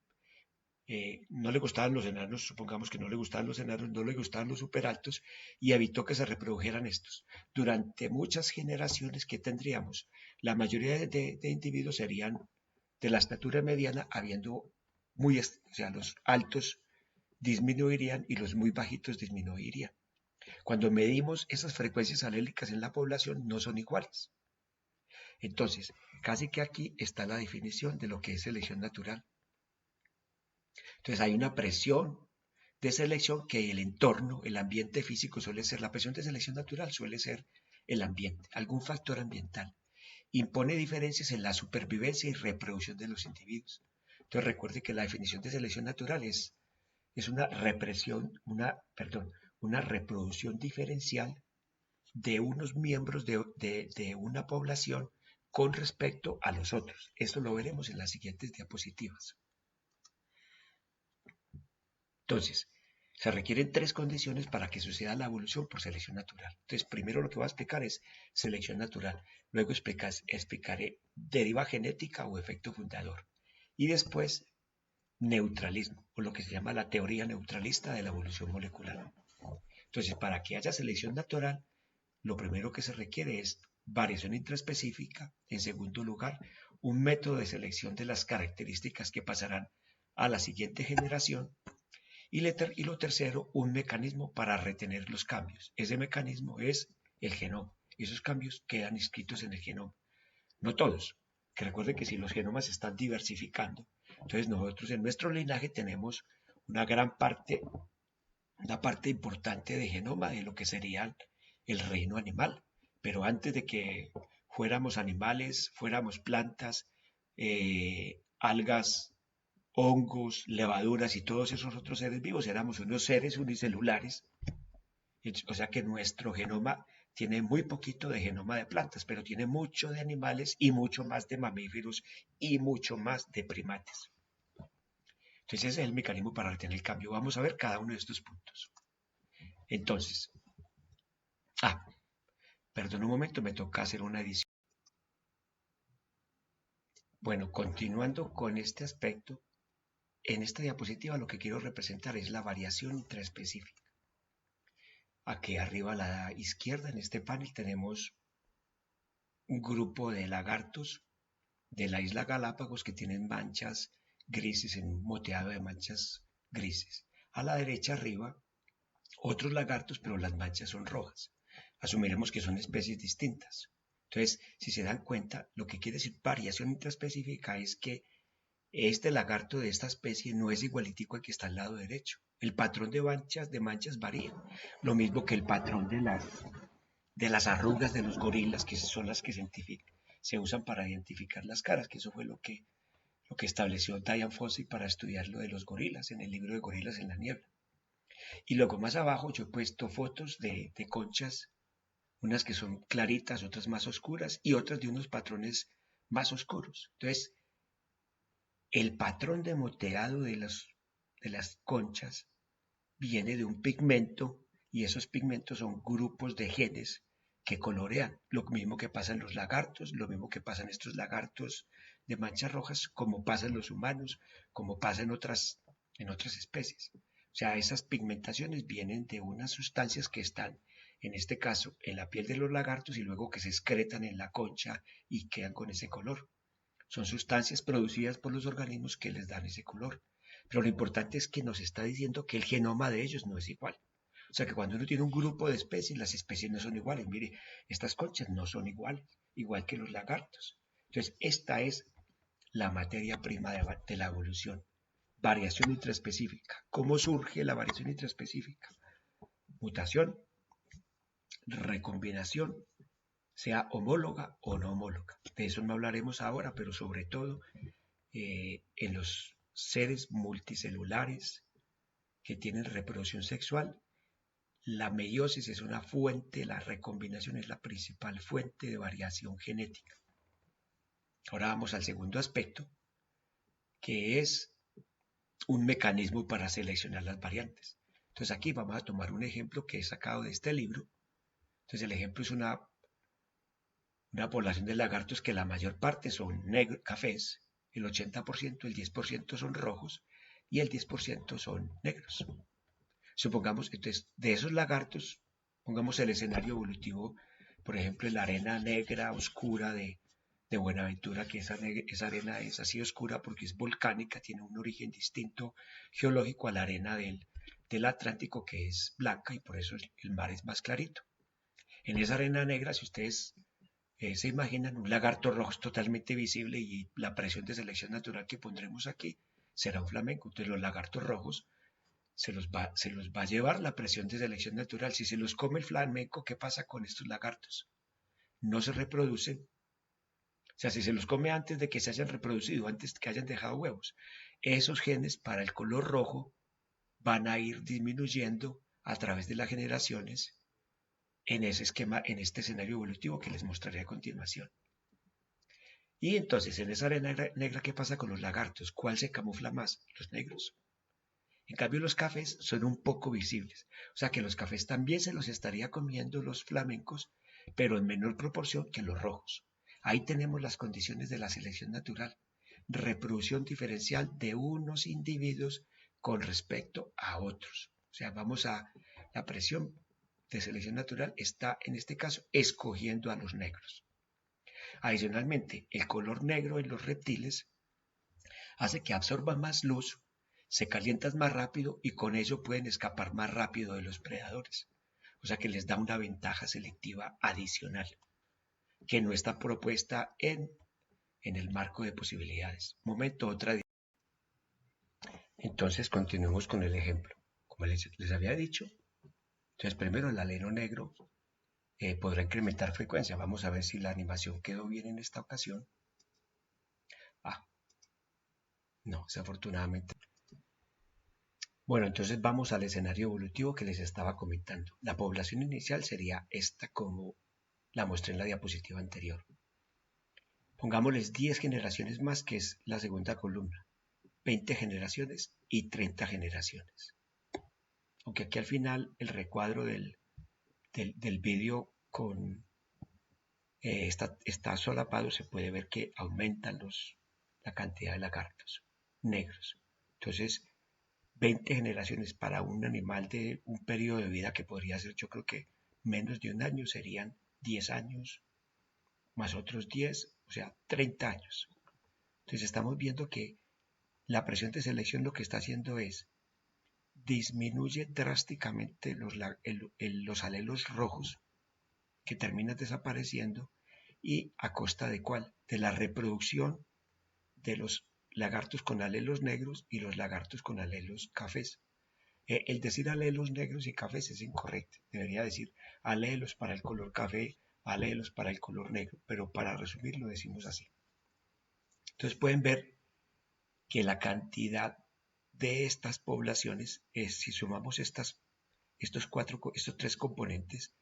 no le gustaban los enanos, supongamos que no le gustaban los enanos, no le gustaban los superaltos y evitó que se reprodujeran estos. Durante muchas generaciones que tendríamos, la mayoría de individuos serían de la estatura mediana, habiendo o sea, los altos disminuirían y los muy bajitos disminuirían. Cuando medimos esas frecuencias alélicas en la población no son iguales. Entonces, casi que aquí está la definición de lo que es selección natural. Entonces hay una presión de selección que el entorno, el ambiente físico suele ser, la presión de selección natural suele ser el ambiente, algún factor ambiental. Impone diferencias en la supervivencia y reproducción de los individuos. Entonces recuerde que la definición de selección natural es una una reproducción diferencial de unos miembros de una población con respecto a los otros. Esto lo veremos en las siguientes diapositivas. Entonces, se requieren tres condiciones para que suceda la evolución por selección natural. Entonces, primero lo que voy a explicar es selección natural. Luego explicaré deriva genética o efecto fundador. Y después, neutralismo, o lo que se llama la teoría neutralista de la evolución molecular. Entonces, para que haya selección natural, lo primero que se requiere es variación intraespecífica. En segundo lugar, un método de selección de las características que pasarán a la siguiente generación. Y lo tercero, un mecanismo para retener los cambios. Ese mecanismo es el genoma. Esos cambios quedan inscritos en el genoma. No todos, que recuerden que si los genomas se están diversificando, entonces nosotros en nuestro linaje tenemos una parte importante de genoma de lo que sería el reino animal. Pero antes de que fuéramos animales, fuéramos plantas, algas, hongos, levaduras y todos esos otros seres vivos, éramos unos seres unicelulares, o sea que nuestro genoma tiene muy poquito de genoma de plantas, pero tiene mucho de animales y mucho más de mamíferos y mucho más de primates. Entonces ese es el mecanismo para retener el cambio. Vamos a ver cada uno de estos puntos. Entonces, perdón un momento, me toca hacer una edición. Bueno, continuando con este aspecto, en esta diapositiva lo que quiero representar es la variación intraespecífica. Aquí arriba a la izquierda en este panel tenemos un grupo de lagartos de la isla Galápagos que tienen manchas grises en un moteado de manchas grises. A la derecha arriba otros lagartos, pero las manchas son rojas. Asumiremos que son especies distintas. Entonces, si se dan cuenta, lo que quiere decir variación intraespecífica es que este lagarto de esta especie no es igualitico al que está al lado derecho. El patrón de manchas varía. Lo mismo que el patrón de las arrugas de los gorilas, que son las que se usan para identificar las caras, que eso fue lo que estableció Dian Fossey para estudiar lo de los gorilas en el libro de Gorilas en la Niebla. Y luego más abajo yo he puesto fotos de conchas, unas que son claritas, otras más oscuras y otras de unos patrones más oscuros. Entonces, el patrón de moteado de las conchas viene de un pigmento y esos pigmentos son grupos de genes que colorean. Lo mismo que pasa en los lagartos, lo mismo que pasa en estos lagartos de manchas rojas, como pasa en los humanos, como pasa en otras especies. O sea, esas pigmentaciones vienen de unas sustancias que están, en este caso, en la piel de los lagartos y luego que se excretan en la concha y quedan con ese color. Son sustancias producidas por los organismos que les dan ese color. Pero lo importante es que nos está diciendo que el genoma de ellos no es igual. O sea que cuando uno tiene un grupo de especies, las especies no son iguales. Mire, estas conchas no son iguales, igual que los lagartos. Entonces, esta es la materia prima de la evolución. Variación intraespecífica. ¿Cómo surge la variación intraespecífica? Mutación, recombinación, sea homóloga o no homóloga. De eso no hablaremos ahora, pero sobre todo en los seres multicelulares que tienen reproducción sexual, la meiosis es una fuente, la recombinación es la principal fuente de variación genética. Ahora vamos al segundo aspecto, que es un mecanismo para seleccionar las variantes. Entonces aquí vamos a tomar un ejemplo que he sacado de este libro. Entonces el ejemplo es una población de lagartos que la mayor parte son cafés, el 80%, el 10% son rojos y el 10% son negros. Supongamos, entonces, de esos lagartos, pongamos el escenario evolutivo, por ejemplo, en la arena negra oscura de Buenaventura, que esa arena es así oscura porque es volcánica, tiene un origen distinto geológico a la arena del Atlántico, que es blanca y por eso el mar es más clarito. En esa arena negra, si ustedes se imaginan, un lagarto rojo es totalmente visible y la presión de selección natural que pondremos aquí será un flamenco. Entonces los lagartos rojos se los va a llevar la presión de selección natural. Si se los come el flamenco, ¿qué pasa con estos lagartos? No se reproducen. O sea, si se los come antes de que se hayan reproducido, antes de que hayan dejado huevos, esos genes para el color rojo van a ir disminuyendo a través de las generaciones en ese esquema, en este escenario evolutivo que les mostraré a continuación. Y entonces, en esa arena negra, ¿qué pasa con los lagartos? ¿Cuál se camufla más? Los negros. En cambio, los cafés son un poco visibles. O sea que los cafés también se los estaría comiendo los flamencos, pero en menor proporción que los rojos. Ahí tenemos las condiciones de la selección natural. Reproducción diferencial de unos individuos con respecto a otros. O sea, la presión de selección natural está, en este caso, escogiendo a los negros. Adicionalmente, el color negro en los reptiles hace que absorban más luz, se calientan más rápido y con ello pueden escapar más rápido de los predadores. O sea que les da una ventaja selectiva adicional que no está propuesta en el marco de posibilidades. Momento, otra. Entonces continuemos con el ejemplo. Como les había dicho, entonces primero el alelo negro podrá incrementar frecuencia. Vamos a ver si la animación quedó bien en esta ocasión. No, desafortunadamente. Bueno, entonces vamos al escenario evolutivo que les estaba comentando. La población inicial sería esta como la mostré en la diapositiva anterior. Pongámosles 10 generaciones más, que es la segunda columna. 20 generaciones y 30 generaciones. Aunque aquí al final el recuadro del vídeo está solapado, se puede ver que aumentan la cantidad de lagartos negros. Entonces, 20 generaciones para un animal de un periodo de vida que podría ser, yo creo que menos de un año, serían 10 años, más otros 10, o sea, 30 años. Entonces estamos viendo que la presión de selección lo que está haciendo es disminuye drásticamente los alelos rojos que terminan desapareciendo y a costa de ¿cuál? De la reproducción de los lagartos con alelos negros y los lagartos con alelos cafés. El decir alelos negros y cafés es incorrecto. Debería decir alelos para el color café, alelos para el color negro, pero para resumir lo decimos así. Entonces pueden ver que la cantidad de estas poblaciones, si sumamos estos tres componentes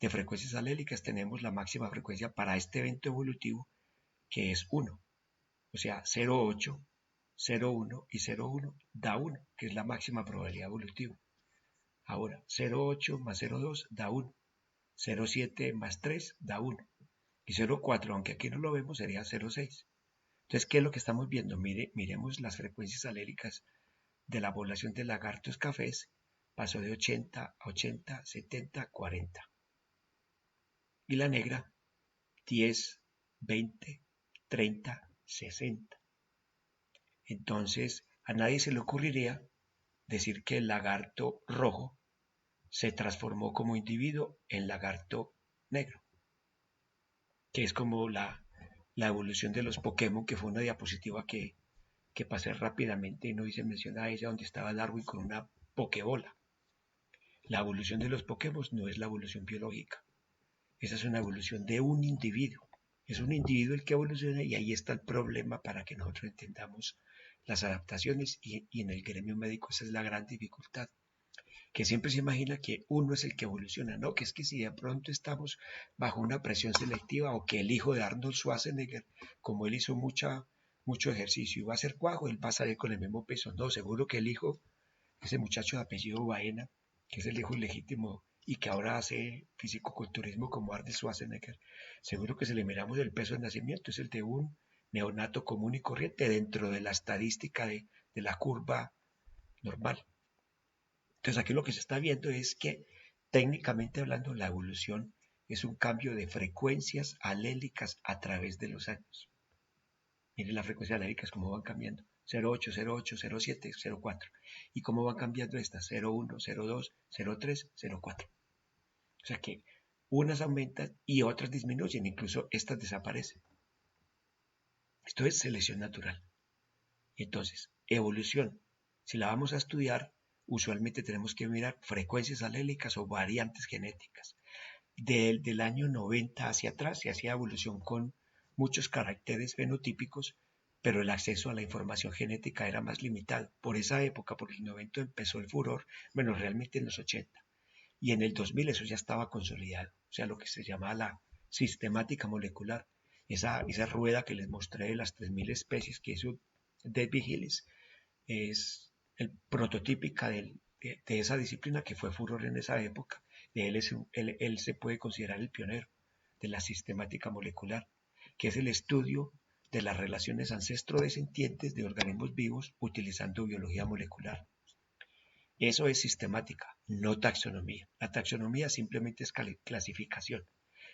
de frecuencias alélicas, tenemos la máxima frecuencia para este evento evolutivo, que es 1. O sea, 0,8, 0,1 y 0,1 da 1, que es la máxima probabilidad evolutiva. Ahora, 0,8 más 0,2 da 1. 0,7 más 3 da 1. Y 0,4, aunque aquí no lo vemos, sería 0,6. Entonces, ¿qué es lo que estamos viendo? Miremos las frecuencias alélicas de la población de lagartos cafés. Pasó de 80 a 80, 70, 40. Y la negra, 10, 20, 30, 60. Entonces, a nadie se le ocurriría decir que el lagarto rojo se transformó como individuo en lagarto negro, que es como la evolución de los Pokémon, que fue una diapositiva que pasé rápidamente y no hice mención a ella, donde estaba Darwin con una Pokébola. La evolución de los Pokémon no es la evolución biológica, esa es una evolución de un individuo. Es un individuo el que evoluciona y ahí está el problema para que nosotros entendamos las adaptaciones y en el gremio médico esa es la gran dificultad, que siempre se imagina que uno es el que evoluciona, no, que es que si de pronto estamos bajo una presión selectiva o que el hijo de Arnold Schwarzenegger, como él hizo mucho ejercicio y va a ser cuajo, él va a salir con el mismo peso, no, seguro que el hijo, ese muchacho de apellido Baena, que es el hijo ilegítimo y que ahora hace fisicoculturismo como Arnold Schwarzenegger, seguro que si le miramos el peso de nacimiento es el de un neonato común y corriente dentro de la estadística de la curva normal. Entonces aquí lo que se está viendo es que técnicamente hablando la evolución es un cambio de frecuencias alélicas a través de los años. Miren las frecuencias alélicas cómo van cambiando. 0,8, 0,8, 0,7, 0,4. ¿Y cómo van cambiando estas? 0,1, 0,2, 0,3, 0,4. O sea que unas aumentan y otras disminuyen, incluso estas desaparecen. Esto es selección natural. Entonces, evolución, si la vamos a estudiar, usualmente tenemos que mirar frecuencias alélicas o variantes genéticas. Del año 90 hacia atrás se hacía evolución con muchos caracteres fenotípicos, pero el acceso a la información genética era más limitado. Por esa época, por el 90 empezó el furor, bueno, realmente en los 80. Y en el 2000 eso ya estaba consolidado, o sea, lo que se llama la sistemática molecular. Esa rueda que les mostré de las 3000 especies que hizo David Hillis es el prototípica de esa disciplina que fue furor en esa época. Él se puede considerar el pionero de la sistemática molecular, que es el estudio de las relaciones ancestro-descendientes de organismos vivos utilizando biología molecular. Eso es sistemática, no taxonomía. La taxonomía simplemente es clasificación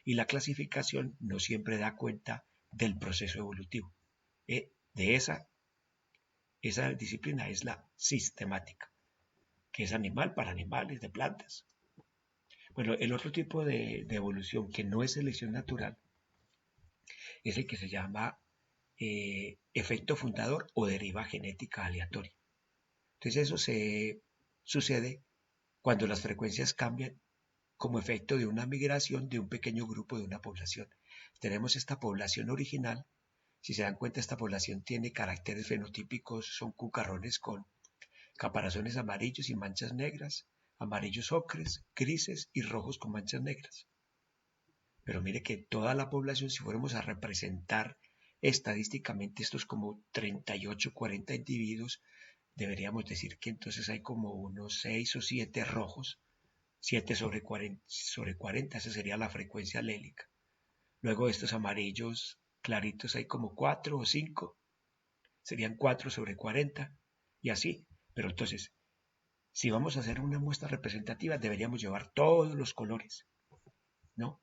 y la clasificación no siempre da cuenta del proceso evolutivo. De esa disciplina es la sistemática, que es animal para animales, de plantas. Bueno, el otro tipo de evolución que no es selección natural es el que se llama efecto fundador o deriva genética aleatoria. Entonces eso se sucede cuando las frecuencias cambian como efecto de una migración de un pequeño grupo de una población. Tenemos esta población original. Si se dan cuenta, esta población tiene caracteres fenotípicos, son cucarrones con caparazones amarillos y manchas negras, amarillos ocres, grises y rojos con manchas negras. Pero mire que toda la población, si fuéramos a representar estadísticamente estos como 38, 40 individuos, deberíamos decir que entonces hay como unos 6 o 7 rojos, 7 sobre 40, esa sería la frecuencia alélica. Luego estos amarillos claritos hay como 4 o 5, serían 4 sobre 40 y así. Pero entonces, si vamos a hacer una muestra representativa, deberíamos llevar todos los colores, ¿no?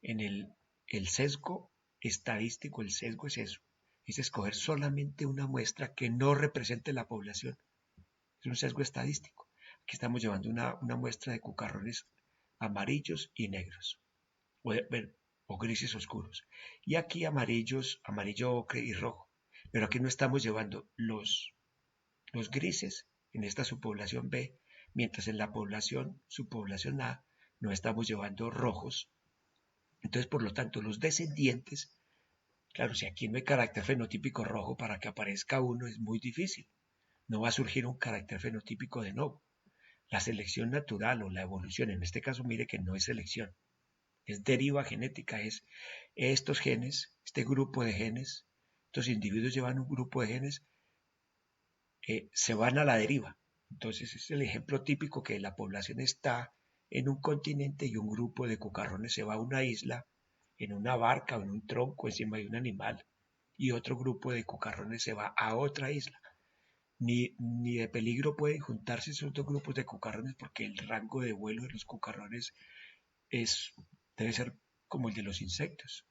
En el sesgo estadístico, el sesgo es eso, es escoger solamente una muestra que no represente la población. Es un sesgo estadístico. Aquí estamos llevando una muestra de cucarrones amarillos y negros, o grises oscuros. Y aquí amarillo ocre y rojo. Pero aquí no estamos llevando los grises en esta subpoblación B, mientras en la subpoblación A, no estamos llevando rojos. Entonces, por lo tanto, los descendientes, claro, si aquí no hay carácter fenotípico rojo para que aparezca uno, es muy difícil. No va a surgir un carácter fenotípico de nuevo. La selección natural o la evolución, en este caso, mire que no es selección, es deriva genética, es estos genes, este grupo de genes, estos individuos llevan un grupo de genes, se van a la deriva. Entonces es el ejemplo típico que la población está en un continente y un grupo de cucarrones se va a una isla, en una barca o en un tronco encima de un animal, y otro grupo de cucarrones se va a otra isla. Ni de peligro pueden juntarse esos dos grupos de cucarrones porque el rango de vuelo de los cucarrones debe ser como el de los insectos,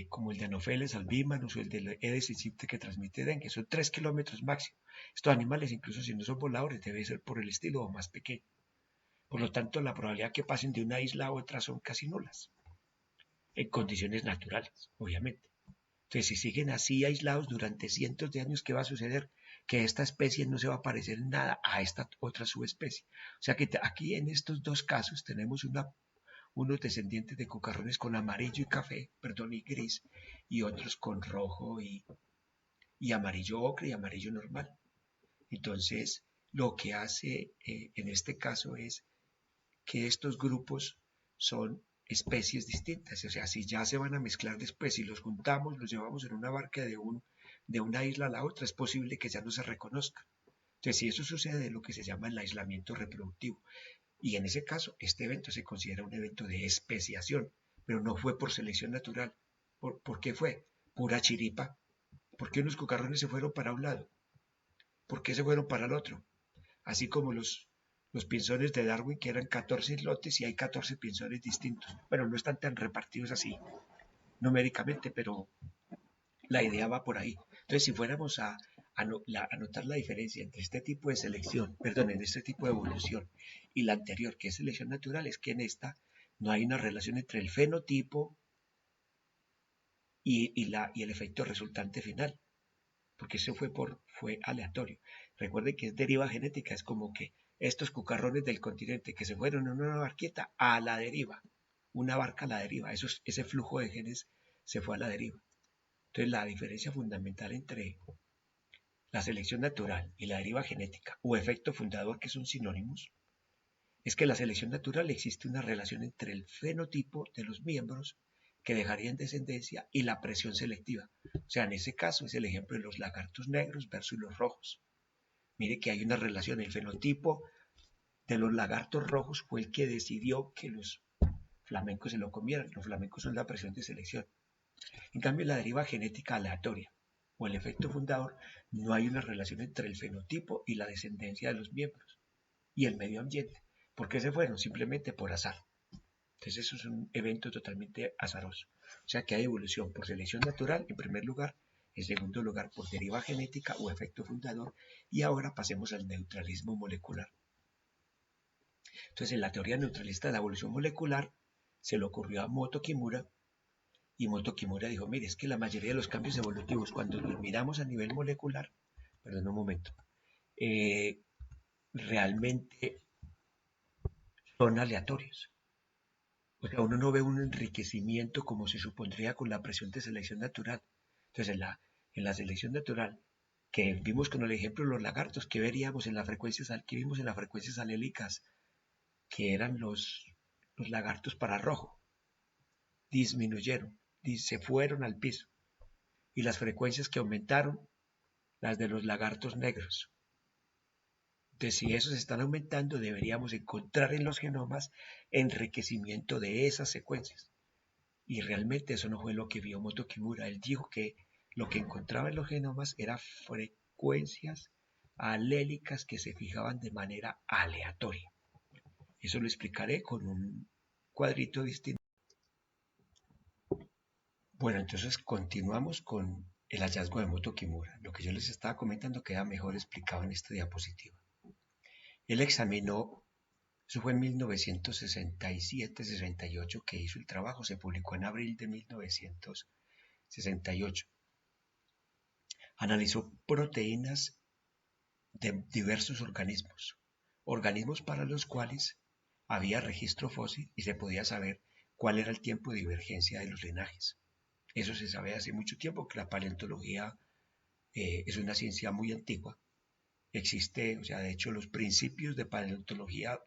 como el de Anopheles albímanos o el de Aedes aegypti que transmite dengue, son 3 kilómetros máximo. Estos animales, incluso si no son voladores, debe ser por el estilo o más pequeño. Por lo tanto, la probabilidad que pasen de una isla a otra son casi nulas, en condiciones naturales, obviamente. Entonces, si siguen así aislados durante cientos de años, ¿qué va a suceder? Que esta especie no se va a parecer en nada a esta otra subespecie. O sea que aquí en estos dos casos tenemos unos descendientes de cucarrones con amarillo y café, perdón, y gris, y otros con rojo y amarillo ocre y amarillo normal. Entonces, lo que hace en este caso es que estos grupos son especies distintas. O sea, si ya se van a mezclar después, si los juntamos, los llevamos en una barca de una isla a la otra, es posible que ya no se reconozcan. Entonces, si eso sucede, lo que se llama el aislamiento reproductivo. Y en ese caso, este evento se considera un evento de especiación, pero no fue por selección natural. ¿Por qué fue? Pura chiripa. ¿Por qué unos cucarrones se fueron para un lado? ¿Por qué se fueron para el otro? Así como los pinzones de Darwin, que eran 14 islotes y hay 14 pinzones distintos. Bueno, no están tan repartidos así numéricamente, pero la idea va por ahí. Entonces, si fuéramos a notar la diferencia entre este tipo de selección, perdón, en este tipo de evolución y la anterior, que es selección natural, es que en esta no hay una relación entre el fenotipo y el efecto resultante final, porque eso fue aleatorio. Recuerden que es deriva genética, es como que estos cucarrones del continente que se fueron en una barqueta a la deriva, una barca a la deriva, ese flujo de genes se fue a la deriva. Entonces la diferencia fundamental entre la selección natural y la deriva genética o efecto fundador, que son sinónimos, es que en la selección natural existe una relación entre el fenotipo de los miembros que dejarían descendencia y la presión selectiva. O sea, en ese caso es el ejemplo de los lagartos negros versus los rojos. Mire que hay una relación, el fenotipo de los lagartos rojos fue el que decidió que los flamencos se lo comieran. Los flamencos son la presión de selección. En cambio, la deriva genética aleatoria o el efecto fundador, no hay una relación entre el fenotipo y la descendencia de los miembros y el medio ambiente. ¿Por qué se fueron? Simplemente por azar. Entonces eso es un evento totalmente azaroso. O sea que hay evolución por selección natural en primer lugar, en segundo lugar por deriva genética o efecto fundador, y ahora pasemos al neutralismo molecular. Entonces en la teoría neutralista de la evolución molecular se le ocurrió a Moto Kimura, y Moto Kimura dijo, mire, es que la mayoría de los cambios evolutivos cuando los miramos a nivel molecular, perdón un momento, realmente son aleatorios. O sea, uno no ve un enriquecimiento como se supondría con la presión de selección natural. Entonces, en la selección natural, que vimos con el ejemplo de los lagartos, que veríamos en las frecuencias, que vimos en las frecuencias alélicas, que eran los lagartos para rojo, disminuyeron, se fueron al piso. Y las frecuencias que aumentaron, las de los lagartos negros. Entonces, si esos están aumentando, deberíamos encontrar en los genomas enriquecimiento de esas secuencias. Y realmente eso no fue lo que vio Moto Kimura. Él dijo que lo que encontraba en los genomas eran frecuencias alélicas que se fijaban de manera aleatoria. Eso lo explicaré con un cuadrito distinto. Bueno, entonces continuamos con el hallazgo de Moto Kimura. Lo que yo les estaba comentando queda mejor explicado en esta diapositiva. Él examinó, eso fue en 1967-68 que hizo el trabajo, se publicó en abril de 1968. Analizó proteínas de diversos organismos para los cuales había registro fósil y se podía saber cuál era el tiempo de divergencia de los linajes. Eso se sabe hace mucho tiempo, que la paleontología es una ciencia muy antigua. Existe, o sea, de hecho, los principios de paleontología,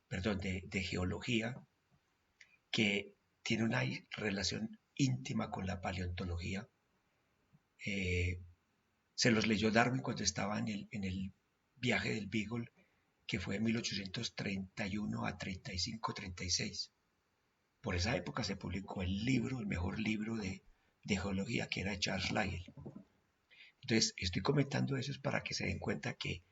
perdón, de geología, que tiene una relación íntima con la paleontología, se los leyó Darwin cuando estaba en el viaje del Beagle, que fue en 1831 a 35-36. Por esa época se publicó el libro, el mejor libro de geología, que era de Charles Lyell. Entonces, estoy comentando eso para que se den cuenta que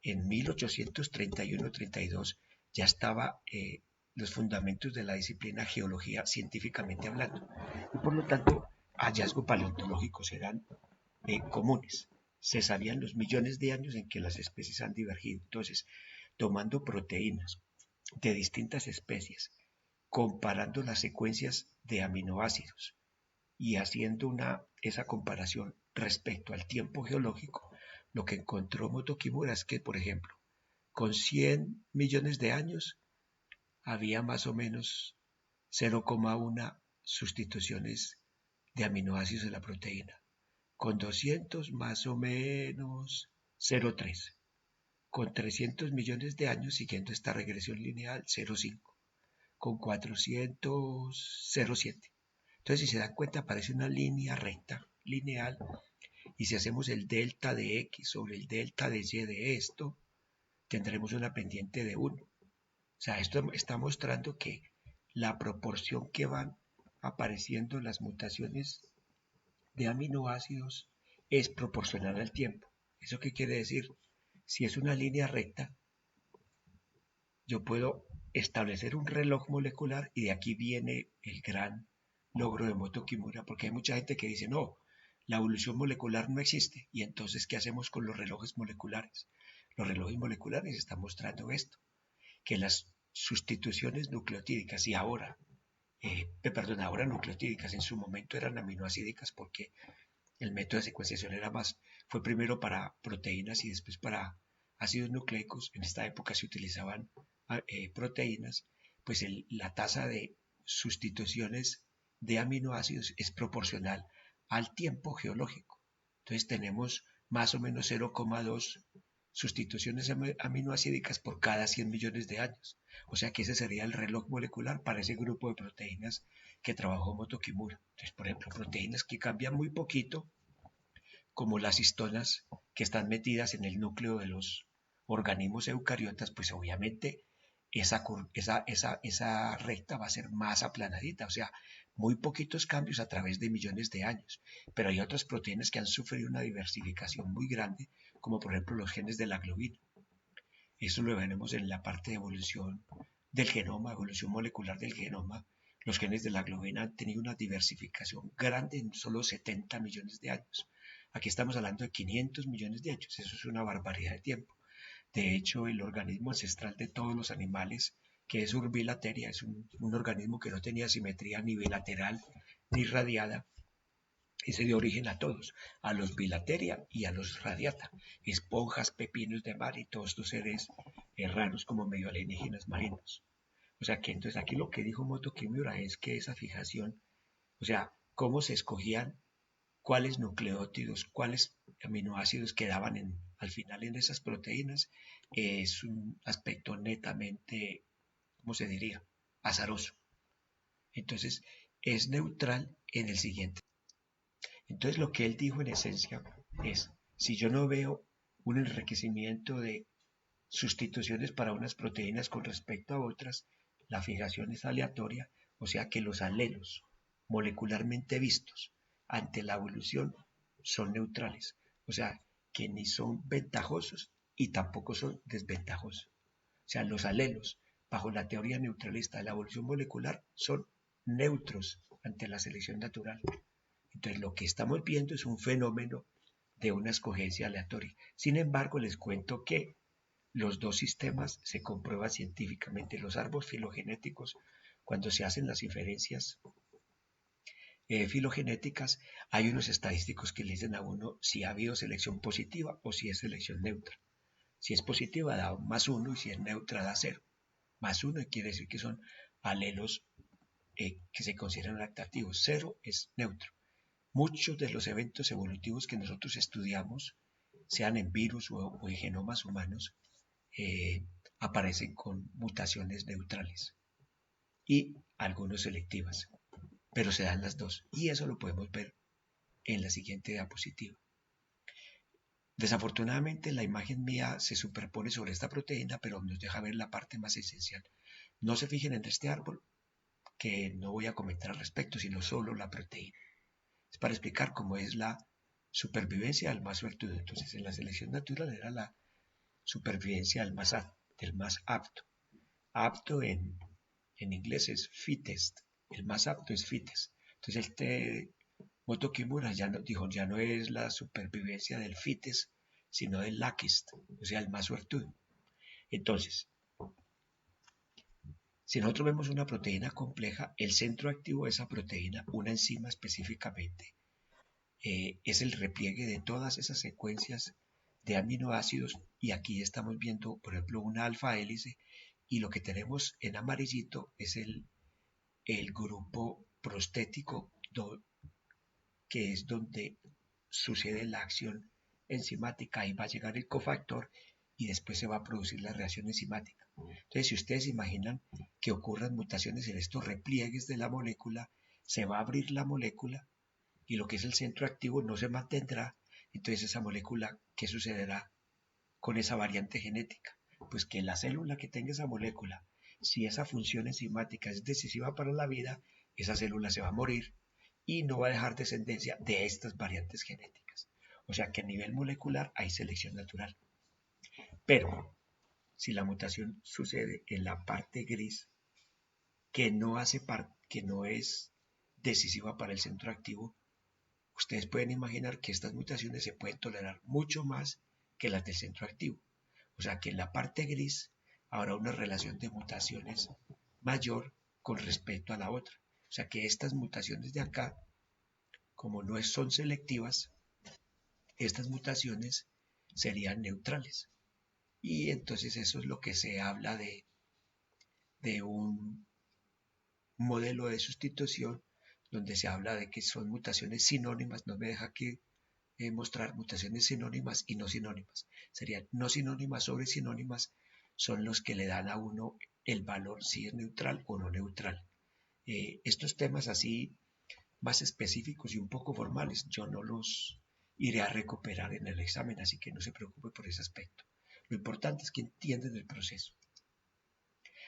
en 1831-32 ya estaba los fundamentos de la disciplina geología científicamente hablando. Y por lo tanto, hallazgos paleontológicos eran comunes. Se sabían los millones de años en que las especies han divergido. Entonces, tomando proteínas de distintas especies, comparando las secuencias de aminoácidos y haciendo esa comparación respecto al tiempo geológico, lo que encontró Moto Kimura es que, por ejemplo, con 100 millones de años había más o menos 0,1 sustituciones de aminoácidos en la proteína. Con 200 más o menos 0,3. Con 300 millones de años siguiendo esta regresión lineal 0,5. Con 400 0,7. Entonces, si se dan cuenta, aparece una línea recta, lineal, y si hacemos el delta de X sobre el delta de Y de esto, tendremos una pendiente de 1. O sea, esto está mostrando que la proporción que van apareciendo las mutaciones de aminoácidos es proporcional al tiempo. ¿Eso qué quiere decir? Si es una línea recta, yo puedo establecer un reloj molecular y de aquí viene el gran logro de Moto Kimura, porque hay mucha gente que dice, no, la evolución molecular no existe. Y entonces, ¿qué hacemos con los relojes moleculares? Los relojes moleculares están mostrando esto, que las sustituciones nucleotídicas y ahora nucleotídicas, en su momento eran aminoácidicas porque el método de secuenciación fue primero para proteínas y después para ácidos nucleicos. En esta época se utilizaban proteínas, pues la tasa de sustituciones de aminoácidos es proporcional al tiempo geológico. Entonces tenemos más o menos 0,2 sustituciones aminoácidicas por cada 100 millones de años. O sea que ese sería el reloj molecular para ese grupo de proteínas que trabajó Moto Kimura. Entonces, por ejemplo, proteínas que cambian muy poquito, como las histonas que están metidas en el núcleo de los organismos eucariotas, pues obviamente esa recta va a ser más aplanadita, o sea, muy poquitos cambios a través de millones de años. Pero hay otras proteínas que han sufrido una diversificación muy grande, como por ejemplo los genes de la globina. Eso lo veremos en la parte de evolución del genoma, evolución molecular del genoma. Los genes de la globina han tenido una diversificación grande en solo 70 millones de años. Aquí estamos hablando de 500 millones de años. Eso es una barbaridad de tiempo. De hecho, el organismo ancestral de todos los animales, que es Urbilateria, es un organismo que no tenía simetría ni bilateral ni radiada, ese dio origen a todos, a los bilateria y a los radiata, esponjas, pepinos de mar y todos estos seres raros como medio alienígenas marinos. O sea que entonces aquí lo que dijo Moto Kimura es que esa fijación, o sea, cómo se escogían cuáles nucleótidos, cuáles aminoácidos quedaban al final en esas proteínas, es un aspecto netamente, ¿cómo se diría?, azaroso. Entonces, es neutral en el siguiente. Entonces, lo que él dijo en esencia es, si yo no veo un enriquecimiento de sustituciones para unas proteínas con respecto a otras, la fijación es aleatoria, o sea que los alelos molecularmente vistos ante la evolución son neutrales, o sea que ni son ventajosos y tampoco son desventajosos. O sea, los alelos, bajo la teoría neutralista de la evolución molecular, son neutros ante la selección natural. Entonces, lo que estamos viendo es un fenómeno de una escogencia aleatoria. Sin embargo, les cuento que los dos sistemas se comprueban científicamente. Los árboles filogenéticos, cuando se hacen las inferencias filogenéticas, hay unos estadísticos que le dicen a uno si ha habido selección positiva o si es selección neutra. Si es positiva da +1 y si es neutra da 0. +1 quiere decir que son alelos que se consideran adaptativos. 0 es neutro. Muchos de los eventos evolutivos que nosotros estudiamos, sean en virus o en genomas humanos, aparecen con mutaciones neutrales y algunos selectivas, pero se dan las dos y eso lo podemos ver en la siguiente diapositiva. Desafortunadamente la imagen mía se superpone sobre esta proteína, pero nos deja ver la parte más esencial. No se fijen en este árbol, que no voy a comentar al respecto, sino solo la proteína. Es para explicar cómo es la supervivencia del más suertudo. Entonces, en la selección natural era la supervivencia del más apto. Apto en inglés es fittest. El más apto es fittest. Entonces, Moto Kimura dijo, ya no es la supervivencia del fittest, sino del luckiest, o sea, el más suertudo. Entonces, si nosotros vemos una proteína compleja, el centro activo de esa proteína, una enzima específicamente, es el repliegue de todas esas secuencias de aminoácidos y aquí estamos viendo, por ejemplo, una alfa hélice y lo que tenemos en amarillito es el grupo prostético, que es donde sucede la acción enzimática. Ahí va a llegar el cofactor y después se va a producir la reacción enzimática. Entonces, si ustedes imaginan que ocurran mutaciones en estos repliegues de la molécula, se va a abrir la molécula y lo que es el centro activo no se mantendrá. Entonces, esa molécula, ¿qué sucederá con esa variante genética? Pues que la célula que tenga esa molécula, si esa función enzimática es decisiva para la vida, esa célula se va a morir y no va a dejar descendencia de estas variantes genéticas. O sea que a nivel molecular hay selección natural. Pero si la mutación sucede en la parte gris, que no es decisiva para el centro activo, ustedes pueden imaginar que estas mutaciones se pueden tolerar mucho más que las del centro activo. O sea que en la parte gris habrá una relación de mutaciones mayor con respecto a la otra. O sea que estas mutaciones de acá, como no son selectivas, estas mutaciones serían neutrales. Y entonces eso es lo que se habla de un modelo de sustitución donde se habla de que son mutaciones sinónimas. No me deja aquí mostrar mutaciones sinónimas y no sinónimas. Serían no sinónimas sobre sinónimas, son los que le dan a uno el valor si es neutral o no neutral. Estos temas así más específicos y un poco formales, yo no los iré a recuperar en el examen, así que no se preocupe por ese aspecto. Lo importante es que entiendan el proceso.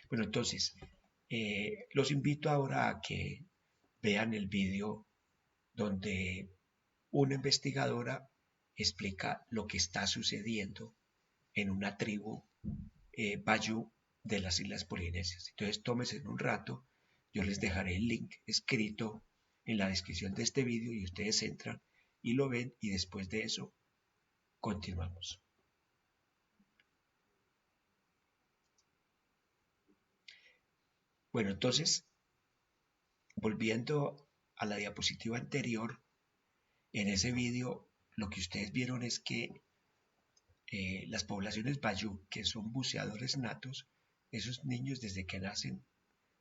Bueno, entonces, los invito ahora a que vean el vídeo donde una investigadora explica lo que está sucediendo en una tribu Bayú de las Islas Polinesias. Entonces, tómense en un rato, yo les dejaré el link escrito en la descripción de este vídeo y ustedes entran y lo ven y después de eso continuamos. Bueno, entonces, volviendo a la diapositiva anterior, en ese vídeo lo que ustedes vieron es que las poblaciones Bayú, que son buceadores natos, esos niños desde que nacen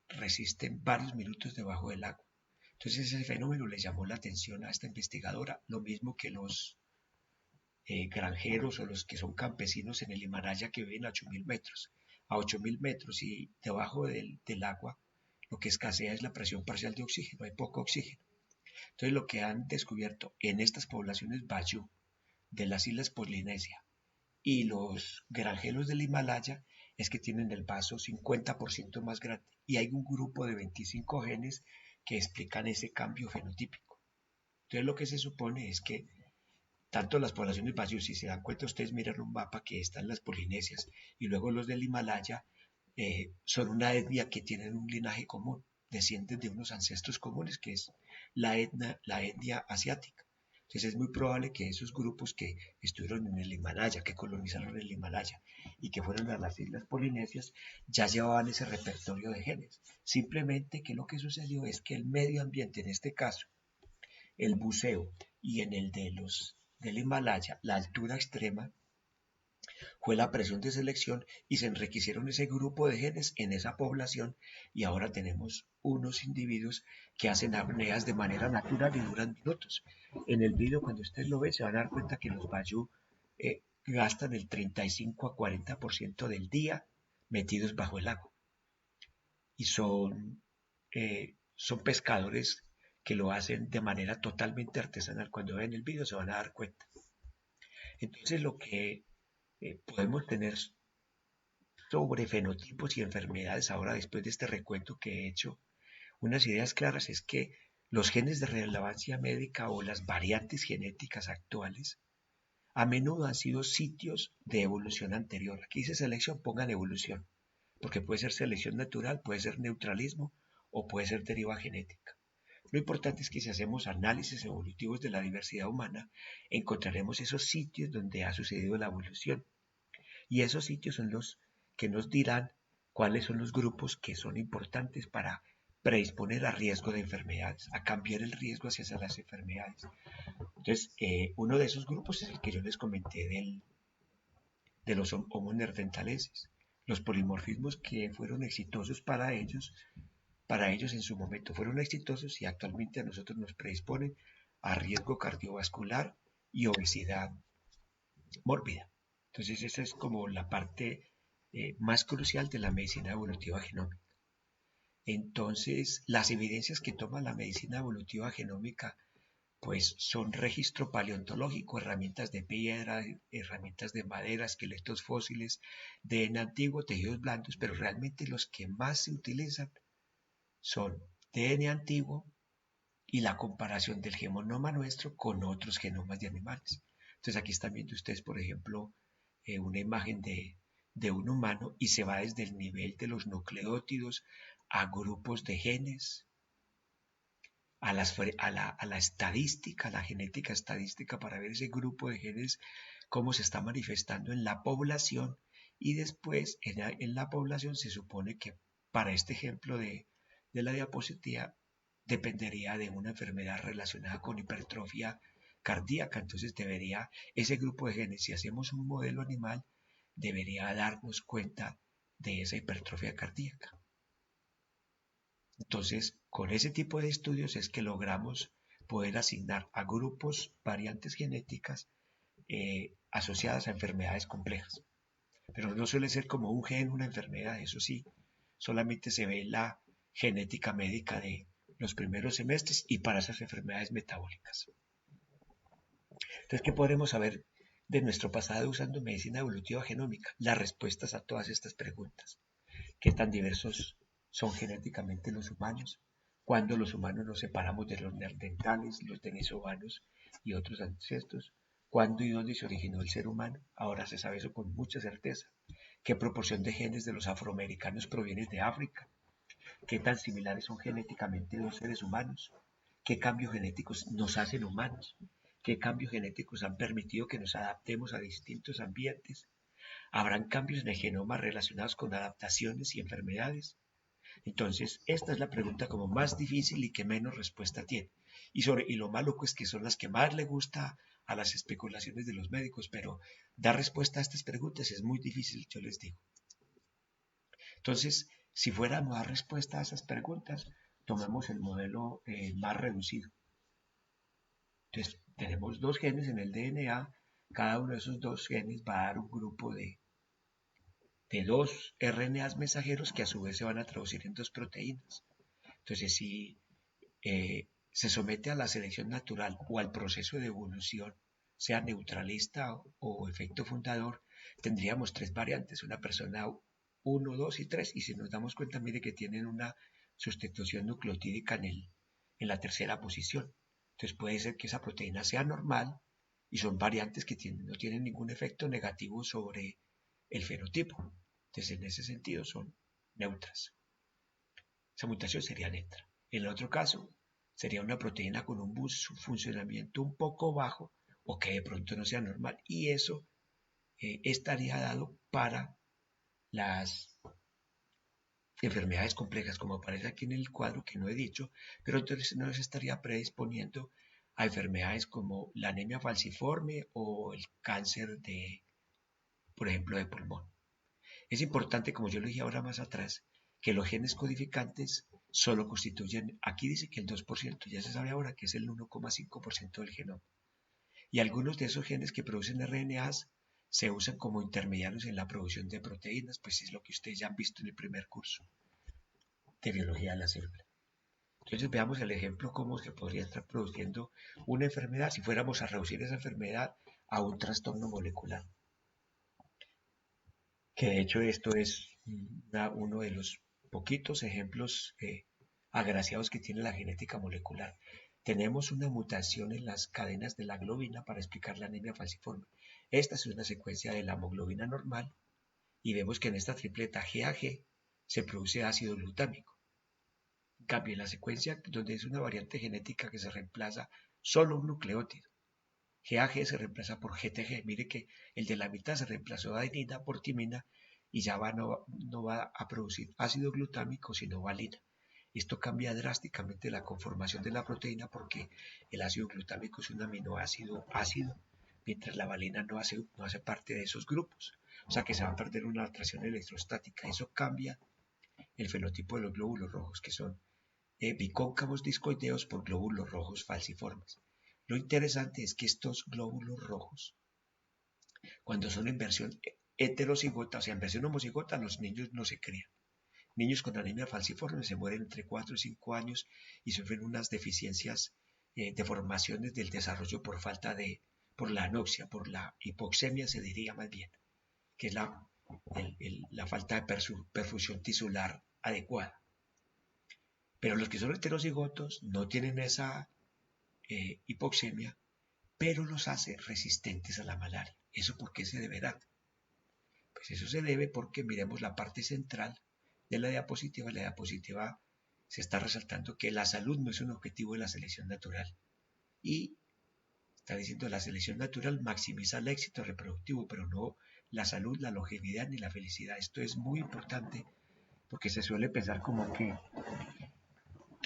resisten varios minutos debajo del agua. Entonces ese fenómeno le llamó la atención a esta investigadora, lo mismo que los granjeros o los que son campesinos en el Himalaya que viven a 8.000 metros. A 8.000 metros y debajo del agua lo que escasea es la presión parcial de oxígeno, hay poco oxígeno. Entonces lo que han descubierto en estas poblaciones Bayú de las Islas Polinesia y los granjeros del Himalaya es que tienen el vaso 50% más grande y hay un grupo de 25 genes que explican ese cambio fenotípico. Entonces lo que se supone es que tanto las poblaciones Bayú, si se dan cuenta ustedes miran un mapa que está en las Polinesias y luego los del Himalaya, son una etnia que tienen un linaje común, descienden de unos ancestros comunes que es la etnia asiática. Entonces es muy probable que esos grupos que estuvieron en el Himalaya, que colonizaron el Himalaya y que fueron a las Islas Polinesias, ya llevaban ese repertorio de genes. Simplemente que lo que sucedió es que el medio ambiente, en este caso, el buceo y en el de los del Himalaya, la altura extrema, fue la presión de selección y se enriquecieron ese grupo de genes en esa población y ahora tenemos unos individuos que hacen apneas de manera natural y duran minutos. En el vídeo cuando ustedes lo ven se van a dar cuenta que los bayú gastan el 35 a 40% del día metidos bajo el agua y son pescadores que lo hacen de manera totalmente artesanal. Cuando ven el vídeo se van a dar cuenta. Entonces lo que podemos tener sobre fenotipos y enfermedades ahora después de este recuento que he hecho, unas ideas claras es que los genes de relevancia médica o las variantes genéticas actuales a menudo han sido sitios de evolución anterior. Aquí dice selección, pongan evolución, porque puede ser selección natural, puede ser neutralismo o puede ser deriva genética. Lo importante es que si hacemos análisis evolutivos de la diversidad humana, encontraremos esos sitios donde ha sucedido la evolución. Y esos sitios son los que nos dirán cuáles son los grupos que son importantes para predisponer a riesgo de enfermedades, a cambiar el riesgo hacia las enfermedades. Entonces, uno de esos grupos es el que yo les comenté de los Homo neanderthalenses. Los polimorfismos que fueron exitosos para ellos para ellos en su momento fueron exitosos y actualmente a nosotros nos predisponen a riesgo cardiovascular y obesidad mórbida. Entonces esa es como la parte más crucial de la medicina evolutiva genómica. Entonces las evidencias que toma la medicina evolutiva genómica pues son registro paleontológico, herramientas de piedra, herramientas de madera, esqueletos fósiles, DNA antiguo, tejidos blandos, pero realmente los que más se utilizan son DNA antiguo y la comparación del genoma nuestro con otros genomas de animales. Entonces aquí están viendo ustedes, por ejemplo, una imagen de un humano y se va desde el nivel de los nucleótidos a grupos de genes, a la estadística, a la genética estadística para ver ese grupo de genes, cómo se está manifestando en la población y después en la población se supone que para este ejemplo de la diapositiva dependería de una enfermedad relacionada con hipertrofia cardíaca. Entonces debería ese grupo de genes, si hacemos un modelo animal, debería darnos cuenta de esa hipertrofia cardíaca. Entonces, con ese tipo de estudios es que logramos poder asignar a grupos variantes genéticas asociadas a enfermedades complejas. Pero no suele ser como un gen, una enfermedad, eso sí, solamente se ve la genética médica de los primeros semestres y para esas enfermedades metabólicas. Entonces, ¿qué podremos saber de nuestro pasado usando medicina evolutiva genómica? Las respuestas a todas estas preguntas. ¿Qué tan diversos son genéticamente los humanos? ¿Cuándo los humanos nos separamos de los neandertales, los denisovanos y otros ancestros? ¿Cuándo y dónde se originó el ser humano? Ahora se sabe eso con mucha certeza. ¿Qué proporción de genes de los afroamericanos proviene de África? ¿Qué tan similares son genéticamente los seres humanos? ¿Qué cambios genéticos nos hacen humanos? ¿Qué cambios genéticos han permitido que nos adaptemos a distintos ambientes? ¿Habrán cambios en el genoma relacionados con adaptaciones y enfermedades? Entonces, esta es la pregunta como más difícil y que menos respuesta tiene. Y lo más loco es que son las que más le gusta a las especulaciones de los médicos, pero dar respuesta a estas preguntas es muy difícil, yo les digo. Entonces, si fuéramos a dar respuesta a esas preguntas, tomemos el modelo más reducido. Entonces, tenemos dos genes en el DNA, cada uno de esos dos genes va a dar un grupo de dos RNAs mensajeros que a su vez se van a traducir en dos proteínas. Entonces, si se somete a la selección natural o al proceso de evolución, sea neutralista o efecto fundador, tendríamos tres variantes, una persona 1, 2 y 3, y si nos damos cuenta, mire que tienen una sustitución nucleotídica en la tercera posición. Entonces puede ser que esa proteína sea normal y son variantes que no tienen ningún efecto negativo sobre el fenotipo. Entonces en ese sentido son neutras. Esa mutación sería neutra. En el otro caso, sería una proteína con un funcionamiento un poco bajo o que de pronto no sea normal. Y eso estaría dado para las enfermedades complejas, como aparece aquí en el cuadro que no he dicho, pero entonces nos estaría predisponiendo a enfermedades como la anemia falciforme o el cáncer por ejemplo, de pulmón. Es importante, como yo lo dije ahora más atrás, que los genes codificantes solo constituyen, aquí dice que el 2%, ya se sabe ahora que es el 1,5% del genoma. Y algunos de esos genes que producen RNAs se usan como intermediarios en la producción de proteínas, pues es lo que ustedes ya han visto en el primer curso de biología de la célula. Entonces veamos el ejemplo cómo se podría estar produciendo una enfermedad si fuéramos a reducir esa enfermedad a un trastorno molecular. Que de hecho esto es uno de los poquitos ejemplos agraciados que tiene la genética molecular. Tenemos una mutación en las cadenas de la globina para explicar la anemia falciforme. Esta es una secuencia de la hemoglobina normal y vemos que en esta tripleta GAG se produce ácido glutámico. En cambio, en la secuencia donde es una variante genética que se reemplaza solo un nucleótido, GAG se reemplaza por GTG. Mire que el de la mitad se reemplazó de adenina por timina y ya no va a producir ácido glutámico sino valina. Esto cambia drásticamente la conformación de la proteína porque el ácido glutámico es un aminoácido ácido, mientras la valina no hace parte de esos grupos. O sea que se va a perder una atracción electrostática. Eso cambia el fenotipo de los glóbulos rojos, que son bicóncavos discoideos por glóbulos rojos falciformes. Lo interesante es que estos glóbulos rojos, cuando son en versión heterocigota, o sea, en versión homocigota, los niños no se crían. Niños con anemia falciforme se mueren entre 4 y 5 años y sufren unas deficiencias, deformaciones del desarrollo por la anoxia, por la hipoxemia se diría más bien, que es la falta de perfusión tisular adecuada. Pero los que son heterocigotos no tienen esa hipoxemia, pero los hace resistentes a la malaria. ¿Eso por qué se deberá? Pues eso se debe porque miremos la parte central de la diapositiva. La diapositiva se está resaltando que la salud no es un objetivo de la selección natural. Y está diciendo la selección natural maximiza el éxito reproductivo, pero no la salud, la longevidad ni la felicidad. Esto es muy importante porque se suele pensar como que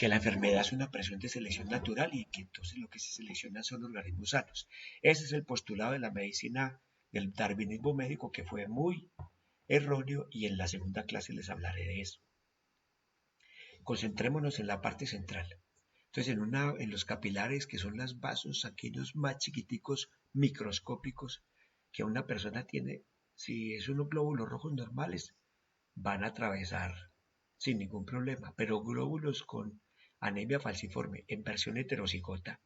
la enfermedad es una presión de selección natural y que entonces lo que se selecciona son organismos sanos. Ese es el postulado de la medicina del darwinismo médico que fue muy erróneo y en la segunda clase les hablaré de eso. Concentrémonos en la parte central. Entonces en los capilares, que son los vasos sanguíneos más chiquiticos, microscópicos, que una persona tiene, si es unos glóbulos rojos normales, van a atravesar sin ningún problema, pero glóbulos con anemia falciforme en versión heterocigota,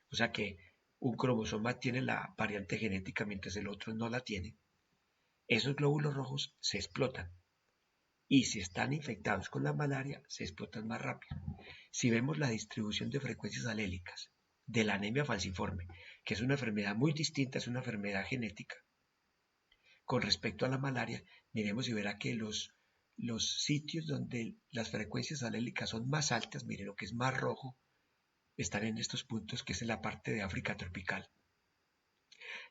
o sea que un cromosoma tiene la variante genética mientras el otro no la tiene, esos glóbulos rojos se explotan y si están infectados con la malaria se explotan más rápido. Si vemos la distribución de frecuencias alélicas de la anemia falciforme, que es una enfermedad muy distinta, es una enfermedad genética, con respecto a la malaria, miremos y verá que los sitios donde las frecuencias alélicas son más altas, mire lo que es más rojo, están en estos puntos que es en la parte de África tropical.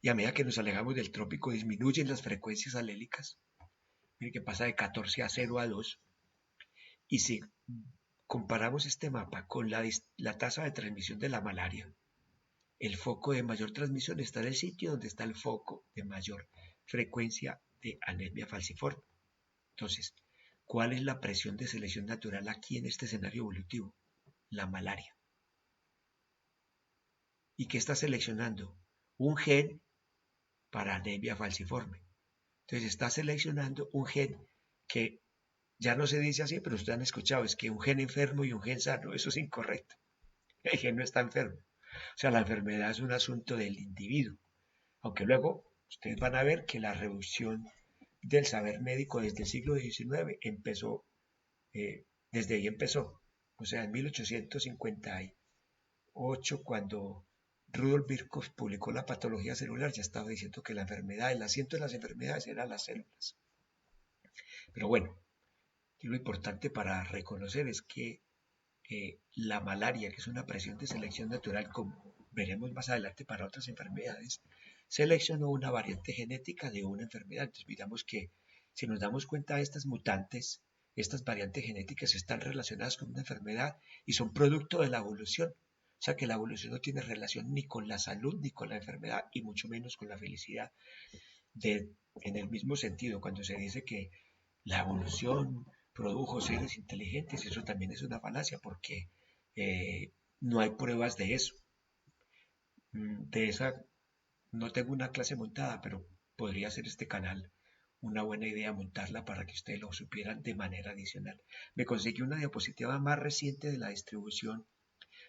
Y a medida que nos alejamos del trópico disminuyen las frecuencias alélicas, mire que pasa de 14 a 0 a 2. Y si comparamos este mapa con la tasa de transmisión de la malaria, el foco de mayor transmisión está en el sitio donde está el foco de mayor frecuencia de anemia falciforme. Entonces, ¿cuál es la presión de selección natural aquí en este escenario evolutivo? La malaria. ¿Y qué está seleccionando? Un gen para anemia falciforme. Entonces está seleccionando un gen que ya no se dice así, pero ustedes han escuchado, es que un gen enfermo y un gen sano, eso es incorrecto. El gen no está enfermo. O sea, la enfermedad es un asunto del individuo. Aunque luego ustedes van a ver que la reducción del saber médico desde el siglo XIX empezó, desde ahí empezó. O sea, en 1858, cuando Rudolf Virchow publicó La patología celular, ya estaba diciendo que la enfermedad, el asiento de las enfermedades eran las células. Pero bueno, lo importante para reconocer es que la malaria, que es una presión de selección natural, como veremos más adelante para otras enfermedades, seleccionó una variante genética de una enfermedad. Entonces, miramos que si nos damos cuenta de estas mutantes, estas variantes genéticas están relacionadas con una enfermedad y son producto de la evolución. O sea que la evolución no tiene relación ni con la salud ni con la enfermedad y mucho menos con la felicidad. En el mismo sentido, cuando se dice que la evolución produjo seres inteligentes, eso también es una falacia porque no hay pruebas de eso. De esa no tengo una clase montada, pero podría ser este canal una buena idea montarla para que ustedes lo supieran de manera adicional. Me conseguí una diapositiva más reciente de la distribución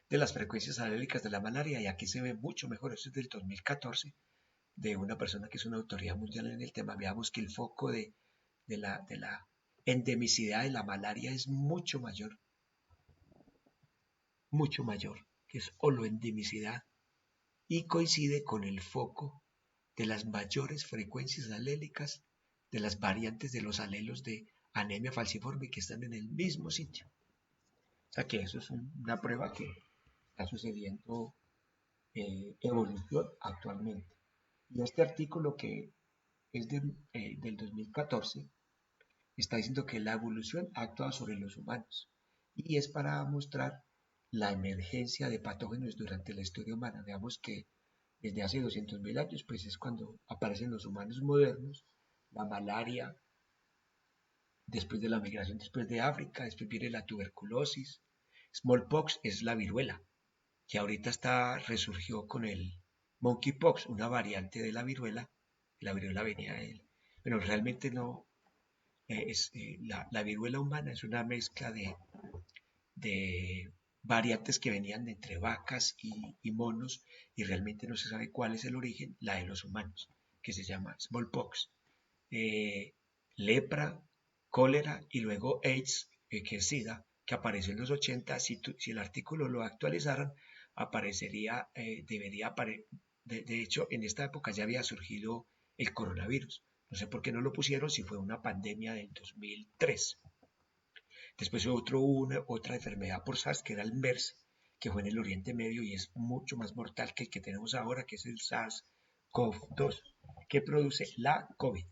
de las frecuencias alélicas de la malaria y aquí se ve mucho mejor. Eso es del 2014 de una persona que es una autoridad mundial en el tema. Veamos que el foco de la endemicidad de la malaria es mucho mayor, que es holoendemicidad, y coincide con el foco de las mayores frecuencias alélicas de las variantes de los alelos de anemia falciforme que están en el mismo sitio. O sea que eso es una prueba que está sucediendo evolución actualmente. Y este artículo que es del 2014 está diciendo que la evolución ha actuado sobre los humanos y es para mostrar la emergencia de patógenos durante la historia humana. Veamos que desde hace 200.000 años, pues es cuando aparecen los humanos modernos, la malaria, después de la migración, después de África, después viene la tuberculosis. Smallpox es la viruela, que ahorita resurgió con el monkeypox, una variante de la viruela. La viruela venía de él, pero realmente no, la viruela humana es una mezcla de variantes que venían de entre vacas y monos, y realmente no se sabe cuál es el origen, la de los humanos, que se llama smallpox, eh, lepra, cólera y luego AIDS, que es SIDA, que apareció en los 80. Si el artículo lo actualizaran, aparecería, de hecho, en esta época ya había surgido el coronavirus. No sé por qué no lo pusieron si fue una pandemia del 2003. Después otra enfermedad por SARS, que era el MERS, que fue en el Oriente Medio y es mucho más mortal que el que tenemos ahora, que es el SARS-CoV-2, que produce la COVID.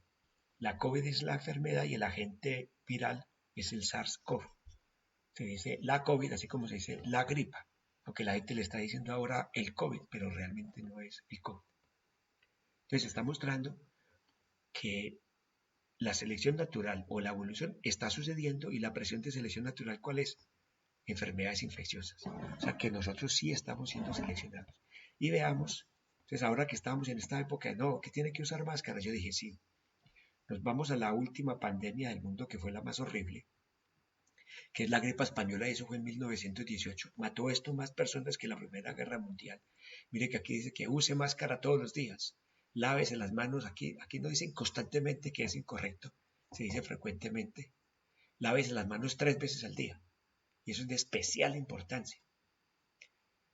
La COVID es la enfermedad y el agente viral es el SARS-CoV. Se dice la COVID, así como se dice la gripa, aunque la gente le está diciendo ahora el COVID, pero realmente no es el COVID. Entonces está mostrando que la selección natural o la evolución está sucediendo, y la presión de selección natural, ¿cuál es? Enfermedades infecciosas. O sea que nosotros sí estamos siendo seleccionados. Y veamos, entonces ahora que estamos en esta época de no, que tiene que usar máscara, yo dije sí. Nos vamos a la última pandemia del mundo, que fue la más horrible, que es la gripe española, y eso fue en 1918. Mató esto más personas que la Primera Guerra Mundial. Mire que aquí dice que use máscara todos los días, lávese las manos, aquí no dicen constantemente, que es incorrecto, se dice frecuentemente, lávese las manos 3 veces al día, y eso es de especial importancia.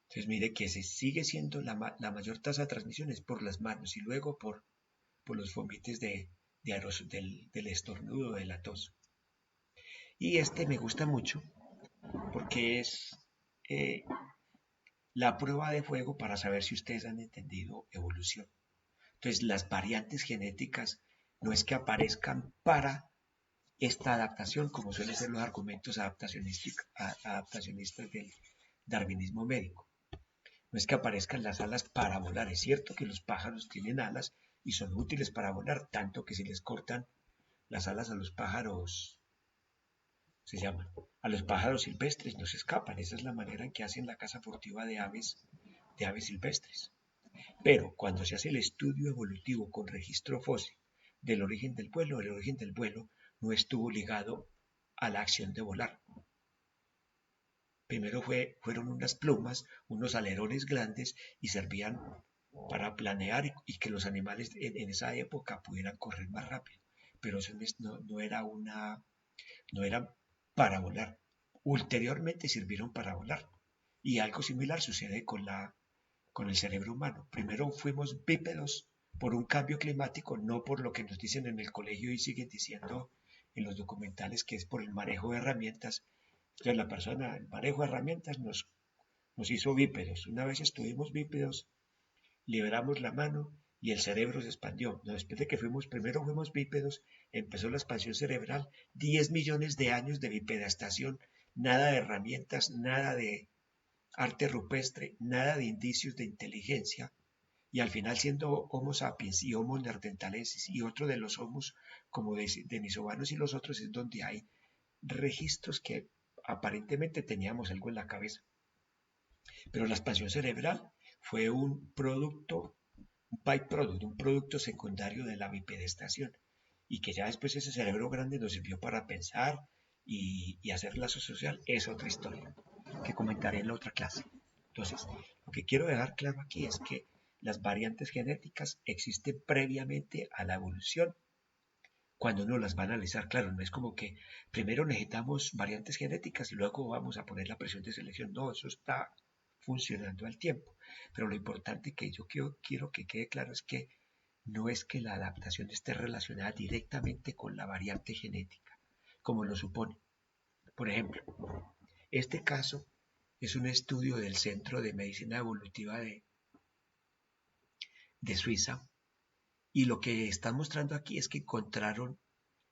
Entonces mire que se sigue siendo la mayor tasa de transmisión es por las manos, y luego por los fomites del estornudo, de la tos. Y este me gusta mucho porque es eh, la prueba de fuego para saber si ustedes han entendido evolución. Entonces, las variantes genéticas no es que aparezcan para esta adaptación, como suelen ser los argumentos adaptacionistas del darwinismo médico. No es que aparezcan las alas para volar. Es cierto que los pájaros tienen alas y son útiles para volar, tanto que si les cortan las alas a los pájaros, se llaman, a los pájaros silvestres, no se escapan. Esa es la manera en que hacen la caza furtiva de aves silvestres. Pero cuando se hace el estudio evolutivo con registro fósil del origen del vuelo, el origen del vuelo no estuvo ligado a la acción de volar. Primero fueron unas plumas, unos alerones grandes, y servían para planear y que los animales en esa época pudieran correr más rápido. Pero eso no era para volar. Ulteriormente sirvieron para volar. Y algo similar sucede con el cerebro humano. Primero fuimos bípedos por un cambio climático, no por lo que nos dicen en el colegio y siguen diciendo en los documentales, que es por el manejo de herramientas. Entonces el manejo de herramientas nos hizo bípedos. Una vez estuvimos bípedos, liberamos la mano y el cerebro se expandió. No, después de que primero fuimos bípedos, empezó la expansión cerebral, 10 millones de años de bipedestación, nada de herramientas, nada de arte rupestre, nada de indicios de inteligencia, y al final siendo Homo sapiens y Homo neanderthalensis y otro de los Homos como denisovanos y los otros, es donde hay registros que aparentemente teníamos algo en la cabeza. Pero la expansión cerebral fue un byproduct, un producto secundario de la bipedestación, y que ya después ese cerebro grande nos sirvió para pensar y hacer lazo social. Es otra historia que comentaré en la otra clase. Entonces, lo que quiero dejar claro aquí es que las variantes genéticas existen previamente a la evolución. Cuando uno las va a analizar, claro, no es como que primero necesitamos variantes genéticas y luego vamos a poner la presión de selección. No, eso está funcionando al tiempo. Pero lo importante que yo quiero que quede claro es que no es que la adaptación esté relacionada directamente con la variante genética, como lo supone. Por ejemplo, este caso es un estudio del Centro de Medicina Evolutiva de Suiza, y lo que están mostrando aquí es que encontraron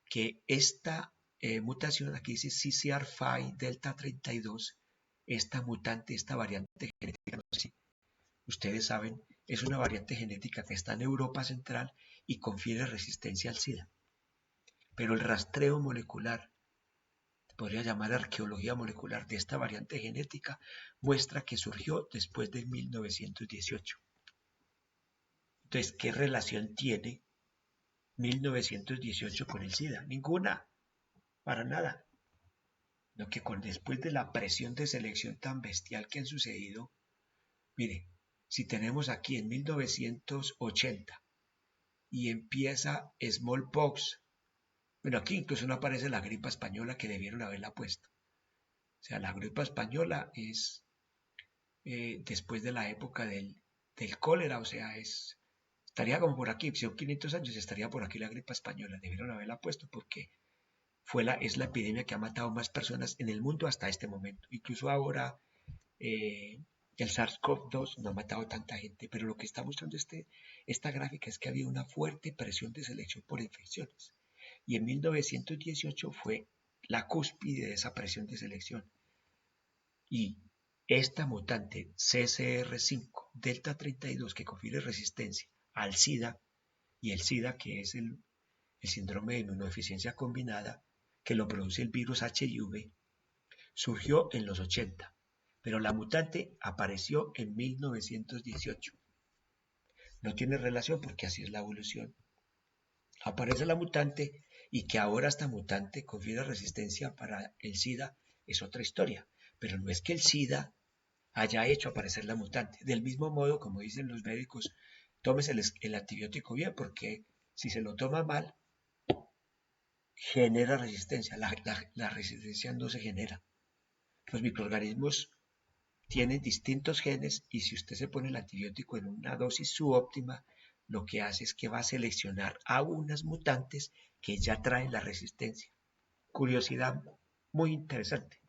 que esta mutación, aquí dice CCR5 delta 32, esta mutante, esta variante genética, no sé si ustedes saben, es una variante genética que está en Europa Central y confiere resistencia al SIDA. Pero el rastreo molecular, podría llamar arqueología molecular de esta variante genética, muestra que surgió después de 1918. Entonces, ¿qué relación tiene 1918 con el SIDA? Ninguna, para nada. Lo que después de la presión de selección tan bestial que han sucedido, mire, si tenemos aquí en 1980 y empieza smallpox, bueno, aquí incluso no aparece la gripa española que debieron haberla puesto. O sea, la gripa española es después de la época del cólera, o sea, estaría como por aquí, si son 500 años estaría por aquí la gripa española, debieron haberla puesto porque es la epidemia que ha matado más personas en el mundo hasta este momento. Incluso ahora el SARS-CoV-2 no ha matado tanta gente, pero lo que está mostrando esta gráfica es que había una fuerte presión de selección por infecciones. Y en 1918 fue la cúspide de esa presión de selección. Y esta mutante CCR5 Delta 32 que confiere resistencia al SIDA, y el SIDA que es el síndrome de inmunodeficiencia combinada, que lo produce el virus HIV, surgió en los 80, pero la mutante apareció en 1918. No tiene relación porque así es la evolución. Aparece la mutante y que ahora esta mutante confiere resistencia para el SIDA es otra historia, pero no es que el SIDA haya hecho aparecer la mutante. Del mismo modo, como dicen los médicos, tómese el antibiótico bien, porque si se lo toma mal, genera resistencia. La resistencia no se genera. Los microorganismos tienen distintos genes y si usted se pone el antibiótico en una dosis subóptima, lo que hace es que va a seleccionar a unas mutantes que ya traen la resistencia. Curiosidad muy interesante.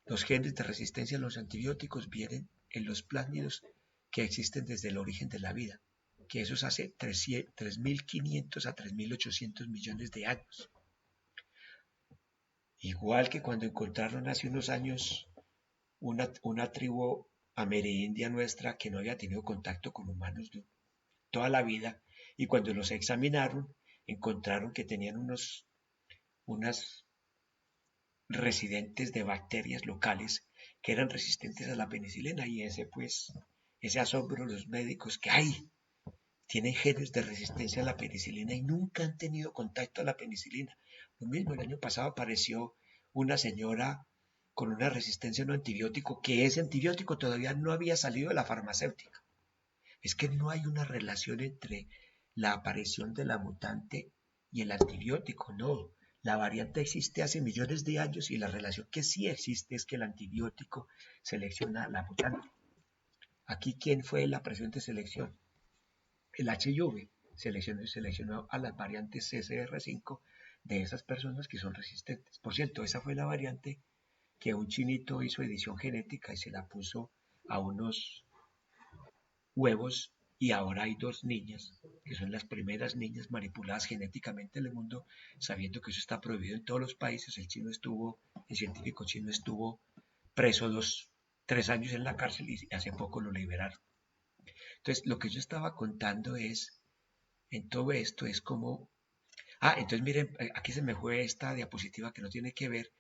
Los genes de resistencia a los antibióticos vienen en los plásmidos que existen desde el origen de la vida, que eso es hace 3.500 a 3.800 millones de años. Igual que cuando encontraron hace unos años una tribu amerindia nuestra que no había tenido contacto con humanos toda la vida, y cuando los examinaron, encontraron que tenían unas residentes de bacterias locales que eran resistentes a la penicilina, y ese asombro de los médicos que tienen genes de resistencia a la penicilina y nunca han tenido contacto a la penicilina. Lo mismo, el año pasado apareció una señora con una resistencia a un antibiótico, que ese antibiótico todavía no había salido de la farmacéutica. Es que no hay una relación entre la aparición de la mutante y el antibiótico, no. La variante existe hace millones de años y la relación que sí existe es que el antibiótico selecciona la mutante. Aquí, ¿quién fue la presión de selección? El HIV seleccionó a las variantes CCR5 de esas personas que son resistentes. Por cierto, esa fue la variante que un chinito hizo edición genética y se la puso a unos huevos, y ahora hay 2 niñas, que son las primeras niñas manipuladas genéticamente en el mundo, sabiendo que eso está prohibido en todos los países. El científico chino estuvo preso 3 años en la cárcel y hace poco lo liberaron. Entonces, lo que yo estaba contando en todo esto es como... entonces miren, aquí se me fue esta diapositiva que no tiene que ver,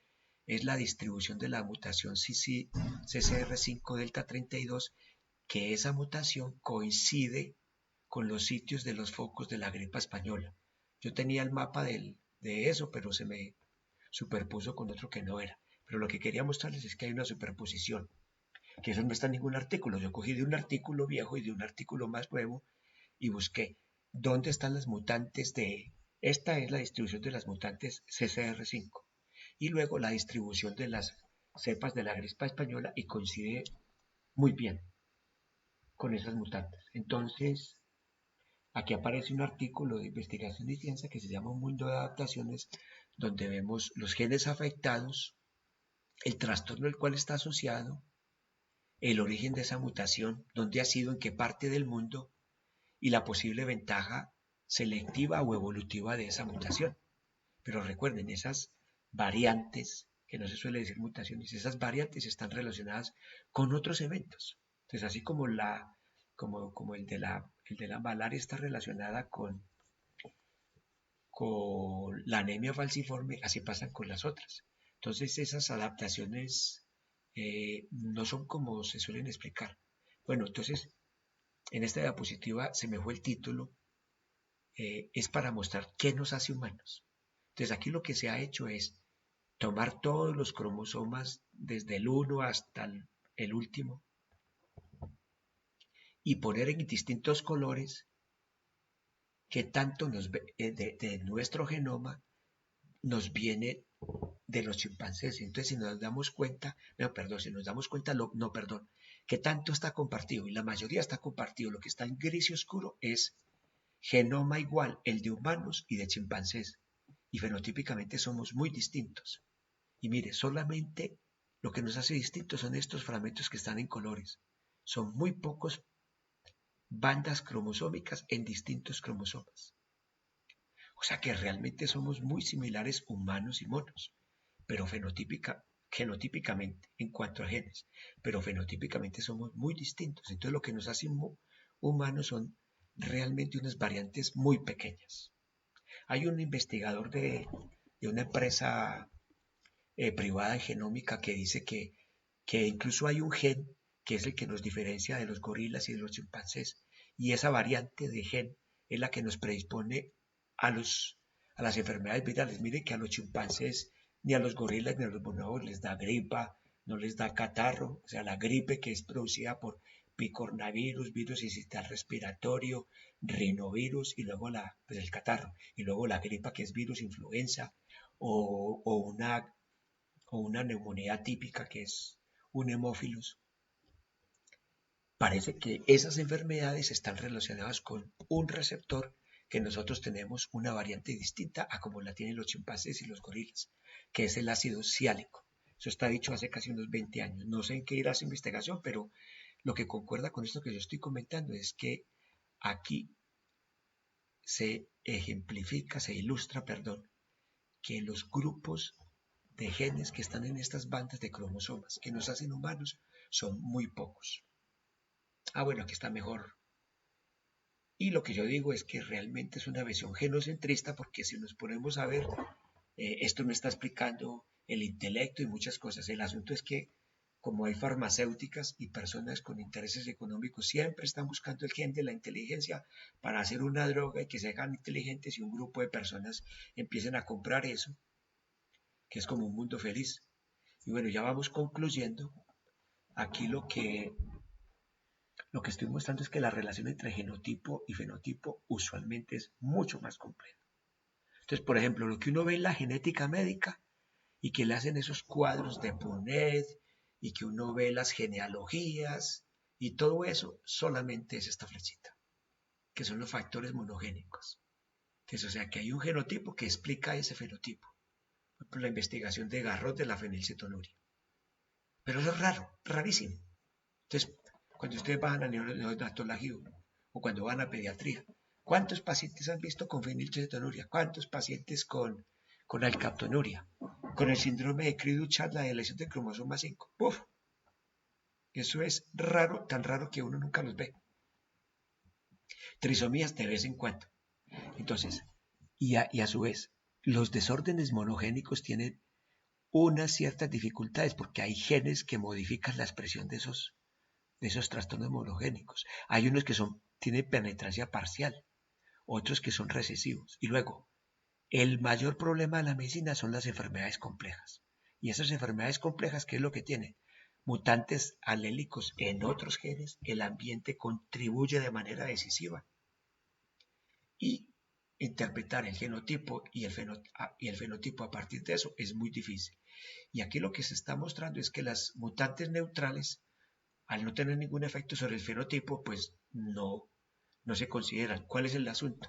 es la distribución de la mutación CCR5 delta 32, que esa mutación coincide con los sitios de los focos de la gripa española. Yo tenía el mapa de eso, pero se me superpuso con otro que no era. Pero lo que quería mostrarles es que hay una superposición, que eso no está en ningún artículo. Yo cogí de un artículo viejo y de un artículo más nuevo y busqué dónde están las mutantes de... Esta es la distribución de las mutantes CCR5 y luego la distribución de las cepas de la gripa española, y coincide muy bien con esas mutantes. Entonces, aquí aparece un artículo de investigación y ciencia que se llama Un mundo de adaptaciones, donde vemos los genes afectados, el trastorno al cual está asociado, el origen de esa mutación, dónde ha sido, en qué parte del mundo, y la posible ventaja selectiva o evolutiva de esa mutación. Pero recuerden, esas variantes, que no se suele decir mutaciones, esas variantes están relacionadas con otros eventos. Entonces, así como el de la malaria está relacionada con la anemia falciforme, así pasan con las otras. Entonces esas adaptaciones no son como se suelen explicar. Bueno, entonces en esta diapositiva se me fue el título, es para mostrar qué nos hace humanos. Entonces aquí lo que se ha hecho es tomar todos los cromosomas desde el 1 hasta el último y poner en distintos colores qué tanto de nuestro genoma nos viene de los chimpancés. Entonces, si nos damos cuenta, no, perdón, si nos damos cuenta, no, perdón, que tanto está compartido, y la mayoría está compartido, lo que está en gris y oscuro es genoma igual el de humanos y de chimpancés, y fenotípicamente somos muy distintos. Y mire, solamente lo que nos hace distintos son estos fragmentos que están en colores. Son muy pocos bandas cromosómicas en distintos cromosomas. O sea que realmente somos muy similares humanos y monos, pero genotípicamente, en cuanto a genes, pero fenotípicamente somos muy distintos. Entonces lo que nos hace humanos son realmente unas variantes muy pequeñas. Hay un investigador de una empresa privada en genómica que dice que incluso hay un gen que es el que nos diferencia de los gorilas y de los chimpancés, y esa variante de gen es la que nos predispone a, a las enfermedades virales. Miren que a los chimpancés, ni a los gorilas, ni a los bonobos les da gripa, no les da catarro, o sea, la gripe que es producida por picornavirus, virus incisional respiratorio, rinovirus, y luego pues el catarro, y luego la gripa que es virus influenza, o una neumonía típica que es un hemófilus. Parece que esas enfermedades están relacionadas con un receptor que nosotros tenemos una variante distinta a como la tienen los chimpancés y los gorilas, que es el ácido ciálico. Eso está dicho hace casi unos 20 años. No sé en qué irá esa investigación, pero lo que concuerda con esto que yo estoy comentando es que aquí se ejemplifica, se ilustra, perdón, que los grupos de genes que están en estas bandas de cromosomas que nos hacen humanos son muy pocos. Bueno, aquí está mejor. Y lo que yo digo es que realmente es una visión genocentrista, porque si nos ponemos a ver, esto me está explicando el intelecto y muchas cosas. El asunto es que como hay farmacéuticas y personas con intereses económicos, siempre están buscando el gen de la inteligencia para hacer una droga y que se hagan inteligentes, y un grupo de personas empiecen a comprar eso, que es como un mundo feliz. Y bueno, ya vamos concluyendo. Aquí lo que estoy mostrando es que la relación entre genotipo y fenotipo usualmente es mucho más compleja. Entonces, por ejemplo, lo que uno ve en la genética médica y que le hacen esos cuadros de Punnett y que uno ve las genealogías y todo eso, solamente es esta flechita, que son los factores monogénicos. Entonces, o sea, que hay un genotipo que explica ese fenotipo. Por ejemplo, la investigación de Garrod de la fenilcetonuria. Pero eso es raro, rarísimo. Entonces, cuando ustedes van a neonatología o cuando van a pediatría, ¿cuántos pacientes han visto con fenilcetonuria? ¿Cuántos pacientes con alcaptonuria? Con el síndrome de Cri-du-Chat, la lesión del cromosoma 5. ¡Uf! Eso es raro, tan raro que uno nunca los ve. Trisomías de vez en cuando. Entonces, y a su vez, los desórdenes monogénicos tienen unas ciertas dificultades porque hay genes que modifican la expresión de esos trastornos monogénicos. Hay unos que tienen penetrancia parcial, otros que son recesivos. Y luego, el mayor problema de la medicina son las enfermedades complejas. Y esas enfermedades complejas, ¿qué es lo que tienen? Mutantes alélicos en otros genes, el ambiente contribuye de manera decisiva. Y interpretar el genotipo y el fenotipo a partir de eso es muy difícil. Y aquí lo que se está mostrando es que las mutantes neutrales, al no tener ningún efecto sobre el fenotipo, pues no se consideran. ¿Cuál es el asunto?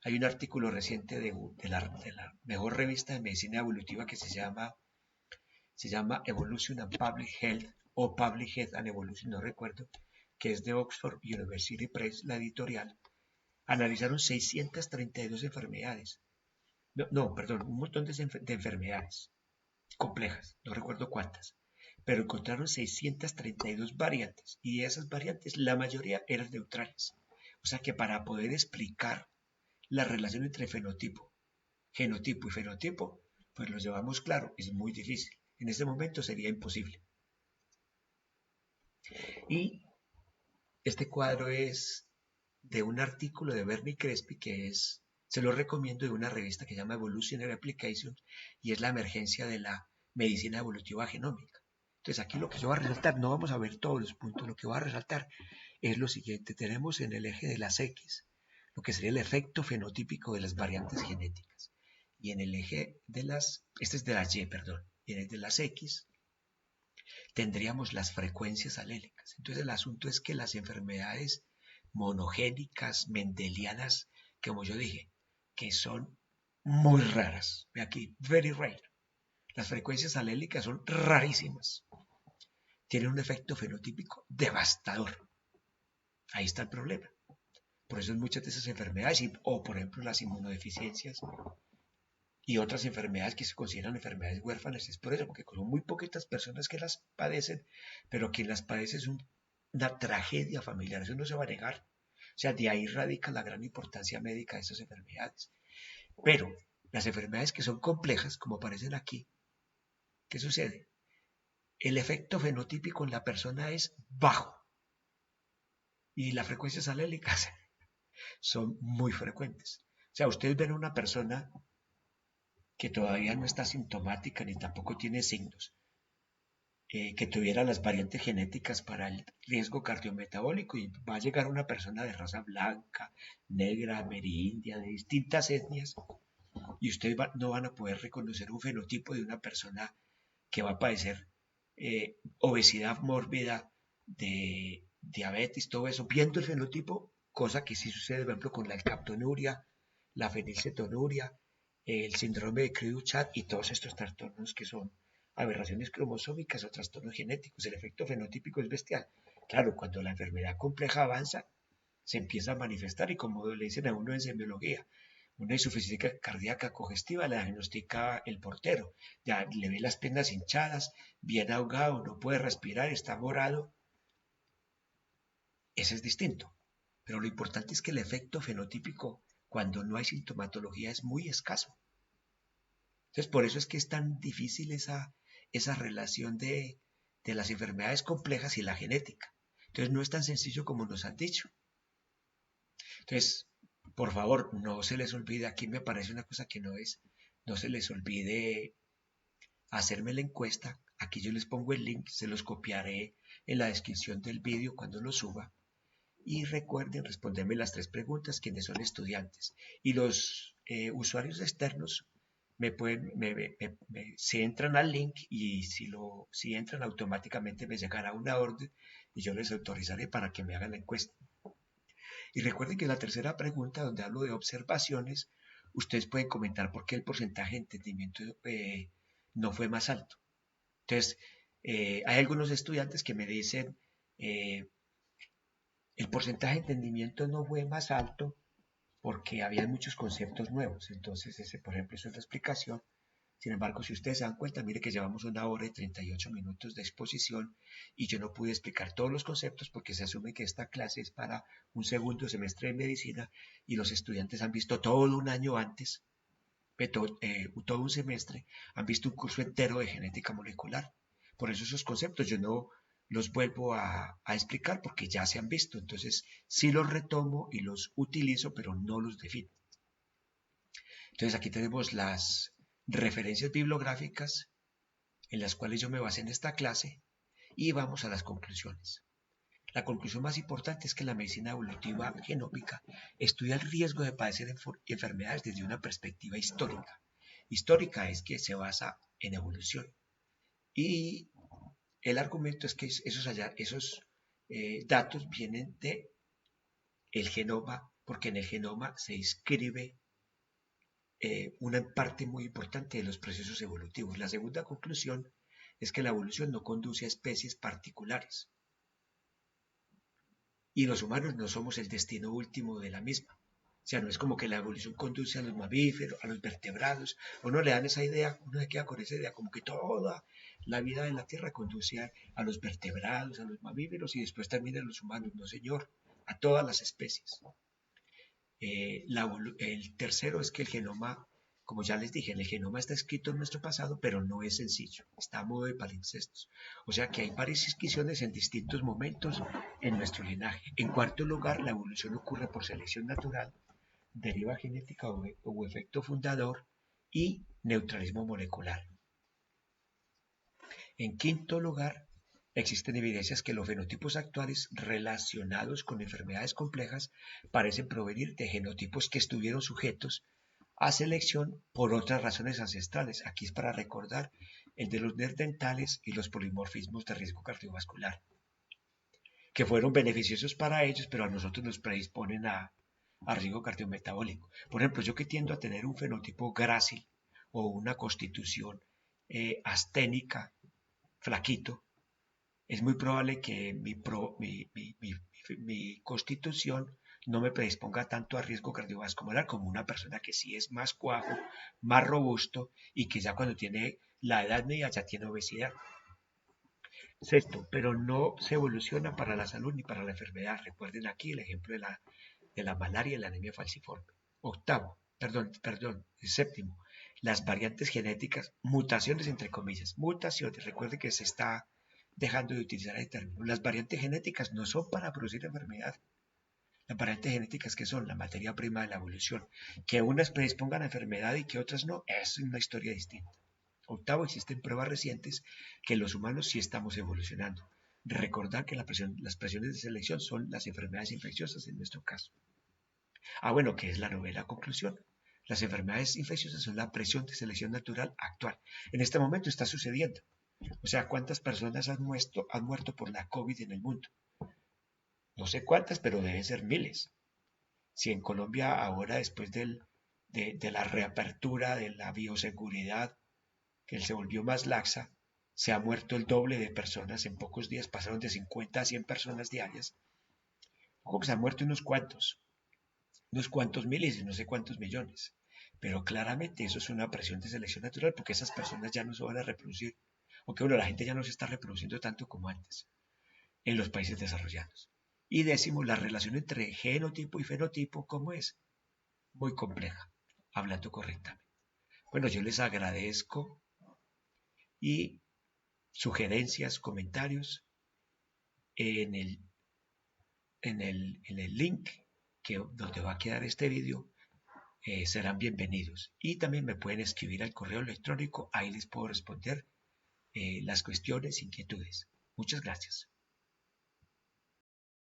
Hay un artículo reciente de la mejor revista de medicina evolutiva que se llama Evolution and Public Health, o Public Health and Evolution, no recuerdo, que es de Oxford University Press, la editorial. Analizaron 632 enfermedades. Perdón, un montón de enfermedades complejas, no recuerdo cuántas, pero encontraron 632 variantes, y de esas variantes la mayoría eran neutrales. O sea que para poder explicar la relación entre fenotipo Genotipo y fenotipo, pues los llevamos claro, es muy difícil. En este momento sería imposible. Y este cuadro es de un artículo de Bernie Crespi se lo recomiendo, de una revista que se llama Evolutionary Applications, y es la emergencia de la medicina evolutiva genómica. Entonces aquí lo que yo voy a resaltar, no vamos a ver todos los puntos, lo que voy a resaltar es lo siguiente. Tenemos en el eje de las X lo que sería el efecto fenotípico de las variantes genéticas. Y en el eje de este es de las Y, perdón, y en el de las X tendríamos las frecuencias alélicas. Entonces el asunto es que las enfermedades monogénicas, mendelianas, como yo dije, que son muy raras. Ve aquí, very rare. Las frecuencias alélicas son rarísimas. Tienen un efecto fenotípico devastador. Ahí está el problema. Por eso en muchas de esas enfermedades, o por ejemplo las inmunodeficiencias y otras enfermedades que se consideran enfermedades huérfanas, es por eso, porque son muy poquitas personas que las padecen, pero quien las padece es una tragedia familiar, eso no se va a negar. O sea, de ahí radica la gran importancia médica de esas enfermedades. Pero las enfermedades que son complejas, como aparecen aquí, ¿qué sucede? El efecto fenotípico en la persona es bajo y las frecuencias alélicas son muy frecuentes. O sea, ustedes ven a una persona que todavía no está sintomática ni tampoco tiene signos, que tuviera las variantes genéticas para el riesgo cardiometabólico, y va a llegar una persona de raza blanca, negra, amerindia, de distintas etnias, y ustedes no van a poder reconocer un fenotipo de una persona que va a padecer obesidad mórbida, de diabetes, todo eso, viendo el fenotipo, cosa que sí sucede, por ejemplo, con la alcaptonuria, la fenilcetonuria, el síndrome de Cri-du-Chat y todos estos trastornos que son aberraciones cromosómicas o trastornos genéticos. El efecto fenotípico es bestial. Claro, cuando la enfermedad compleja avanza, se empieza a manifestar, y como le dicen a uno en semiología, una insuficiencia cardíaca congestiva la diagnostica el portero. Ya le ve las piernas hinchadas, bien ahogado, no puede respirar, está morado. Ese es distinto. Pero lo importante es que el efecto fenotípico, cuando no hay sintomatología, es muy escaso. Entonces, por eso es que es tan difícil esa relación de las enfermedades complejas y la genética. Entonces, no es tan sencillo como nos han dicho. Entonces, por favor, no se les olvide, aquí me aparece una cosa que no es, no se les olvide hacerme la encuesta. Aquí yo les pongo el link, se los copiaré en la descripción del vídeo cuando lo suba. Y recuerden responderme las 3 preguntas, quienes son estudiantes. Y los usuarios externos si entran al link, y si entran automáticamente me llegará una orden y yo les autorizaré para que me hagan la encuesta. Y recuerden que en la tercera pregunta, donde hablo de observaciones, ustedes pueden comentar por qué el porcentaje de entendimiento no fue más alto. Entonces, hay algunos estudiantes que me dicen, el porcentaje de entendimiento no fue más alto porque había muchos conceptos nuevos. Entonces, por ejemplo, esa es la explicación. Sin embargo, si ustedes se dan cuenta, mire que llevamos 1 hora y 38 minutos de exposición y yo no pude explicar todos los conceptos porque se asume que esta clase es para un segundo semestre de medicina y los estudiantes han visto todo un año antes, todo un semestre, han visto un curso entero de genética molecular. Por eso esos conceptos yo no los vuelvo a explicar porque ya se han visto. Entonces sí los retomo y los utilizo, pero no los defino. Entonces aquí tenemos las referencias bibliográficas en las cuales yo me basé en esta clase, y vamos a las conclusiones. La conclusión más importante es que la medicina evolutiva genómica estudia el riesgo de padecer enfermedades desde una perspectiva histórica. Histórica es que se basa en evolución. Y el argumento es que esos datos vienen de el genoma, porque en el genoma se inscribe una parte muy importante de los procesos evolutivos. La segunda conclusión es que la evolución no conduce a especies particulares y los humanos no somos el destino último de la misma. O sea, no es como que la evolución conduce a los mamíferos, a los vertebrados. Uno le dan esa idea, uno se queda con esa idea, como que toda la vida en la Tierra conduce a los vertebrados, a los mamíferos y después también a los humanos. No, señor, a todas las especies. El tercero es que el genoma Como ya les dije, el genoma está escrito en nuestro pasado, pero no es sencillo, está a modo de palimpsestos. O sea que hay varias inscripciones en distintos momentos en nuestro linaje. En cuarto lugar, la evolución ocurre por selección natural, deriva genética o efecto fundador y neutralismo molecular. En quinto lugar, existen evidencias que los fenotipos actuales relacionados con enfermedades complejas parecen provenir de genotipos que estuvieron sujetos a selección por otras razones ancestrales. Aquí es para recordar el de los neandertales y los polimorfismos de riesgo cardiovascular, que fueron beneficiosos para ellos, pero a nosotros nos predisponen a riesgo cardiometabólico. Por ejemplo, yo que tiendo a tener un fenotipo grácil o una constitución asténica, flaquito, es muy probable que mi constitución no me predisponga tanto a riesgo cardiovascular como una persona que sí es más cuajo, más robusto y que ya cuando tiene la edad media ya tiene obesidad. Sexto, pero no se evoluciona para la salud ni para la enfermedad. Recuerden aquí el ejemplo de la malaria y la anemia falciforme. Séptimo, las variantes genéticas, mutaciones entre comillas, mutaciones. Recuerden que se está dejando de utilizar el término. Las variantes genéticas no son para producir enfermedad. Las variantes genéticas que son la materia prima de la evolución, que unas predispongan a enfermedad y que otras no, es una historia distinta. Octavo, existen pruebas recientes que los humanos sí estamos evolucionando. Recordar que las presiones de selección son las enfermedades infecciosas en nuestro caso. Bueno, ¿qué es la novena conclusión? Las enfermedades infecciosas son la presión de selección natural actual. En este momento está sucediendo. O sea, ¿cuántas personas han muerto por la COVID en el mundo? No sé cuántas, pero deben ser miles. Si en Colombia ahora, después de la reapertura de la bioseguridad, que se volvió más laxa, se ha muerto el doble de personas en pocos días, pasaron de 50 a 100 personas diarias. Ojo que se han muerto unos cuantos miles y no sé cuántos millones. Pero claramente eso es una presión de selección natural porque esas personas ya no se van a reproducir. Aunque bueno, la gente ya no se está reproduciendo tanto como antes en los países desarrollados. Y décimo, la relación entre genotipo y fenotipo, ¿cómo es? Muy compleja, hablando correctamente. Bueno, yo les agradezco y sugerencias, comentarios en el link donde va a quedar este vídeo serán bienvenidos. Y también me pueden escribir al correo electrónico, ahí les puedo responder las cuestiones, inquietudes. Muchas gracias.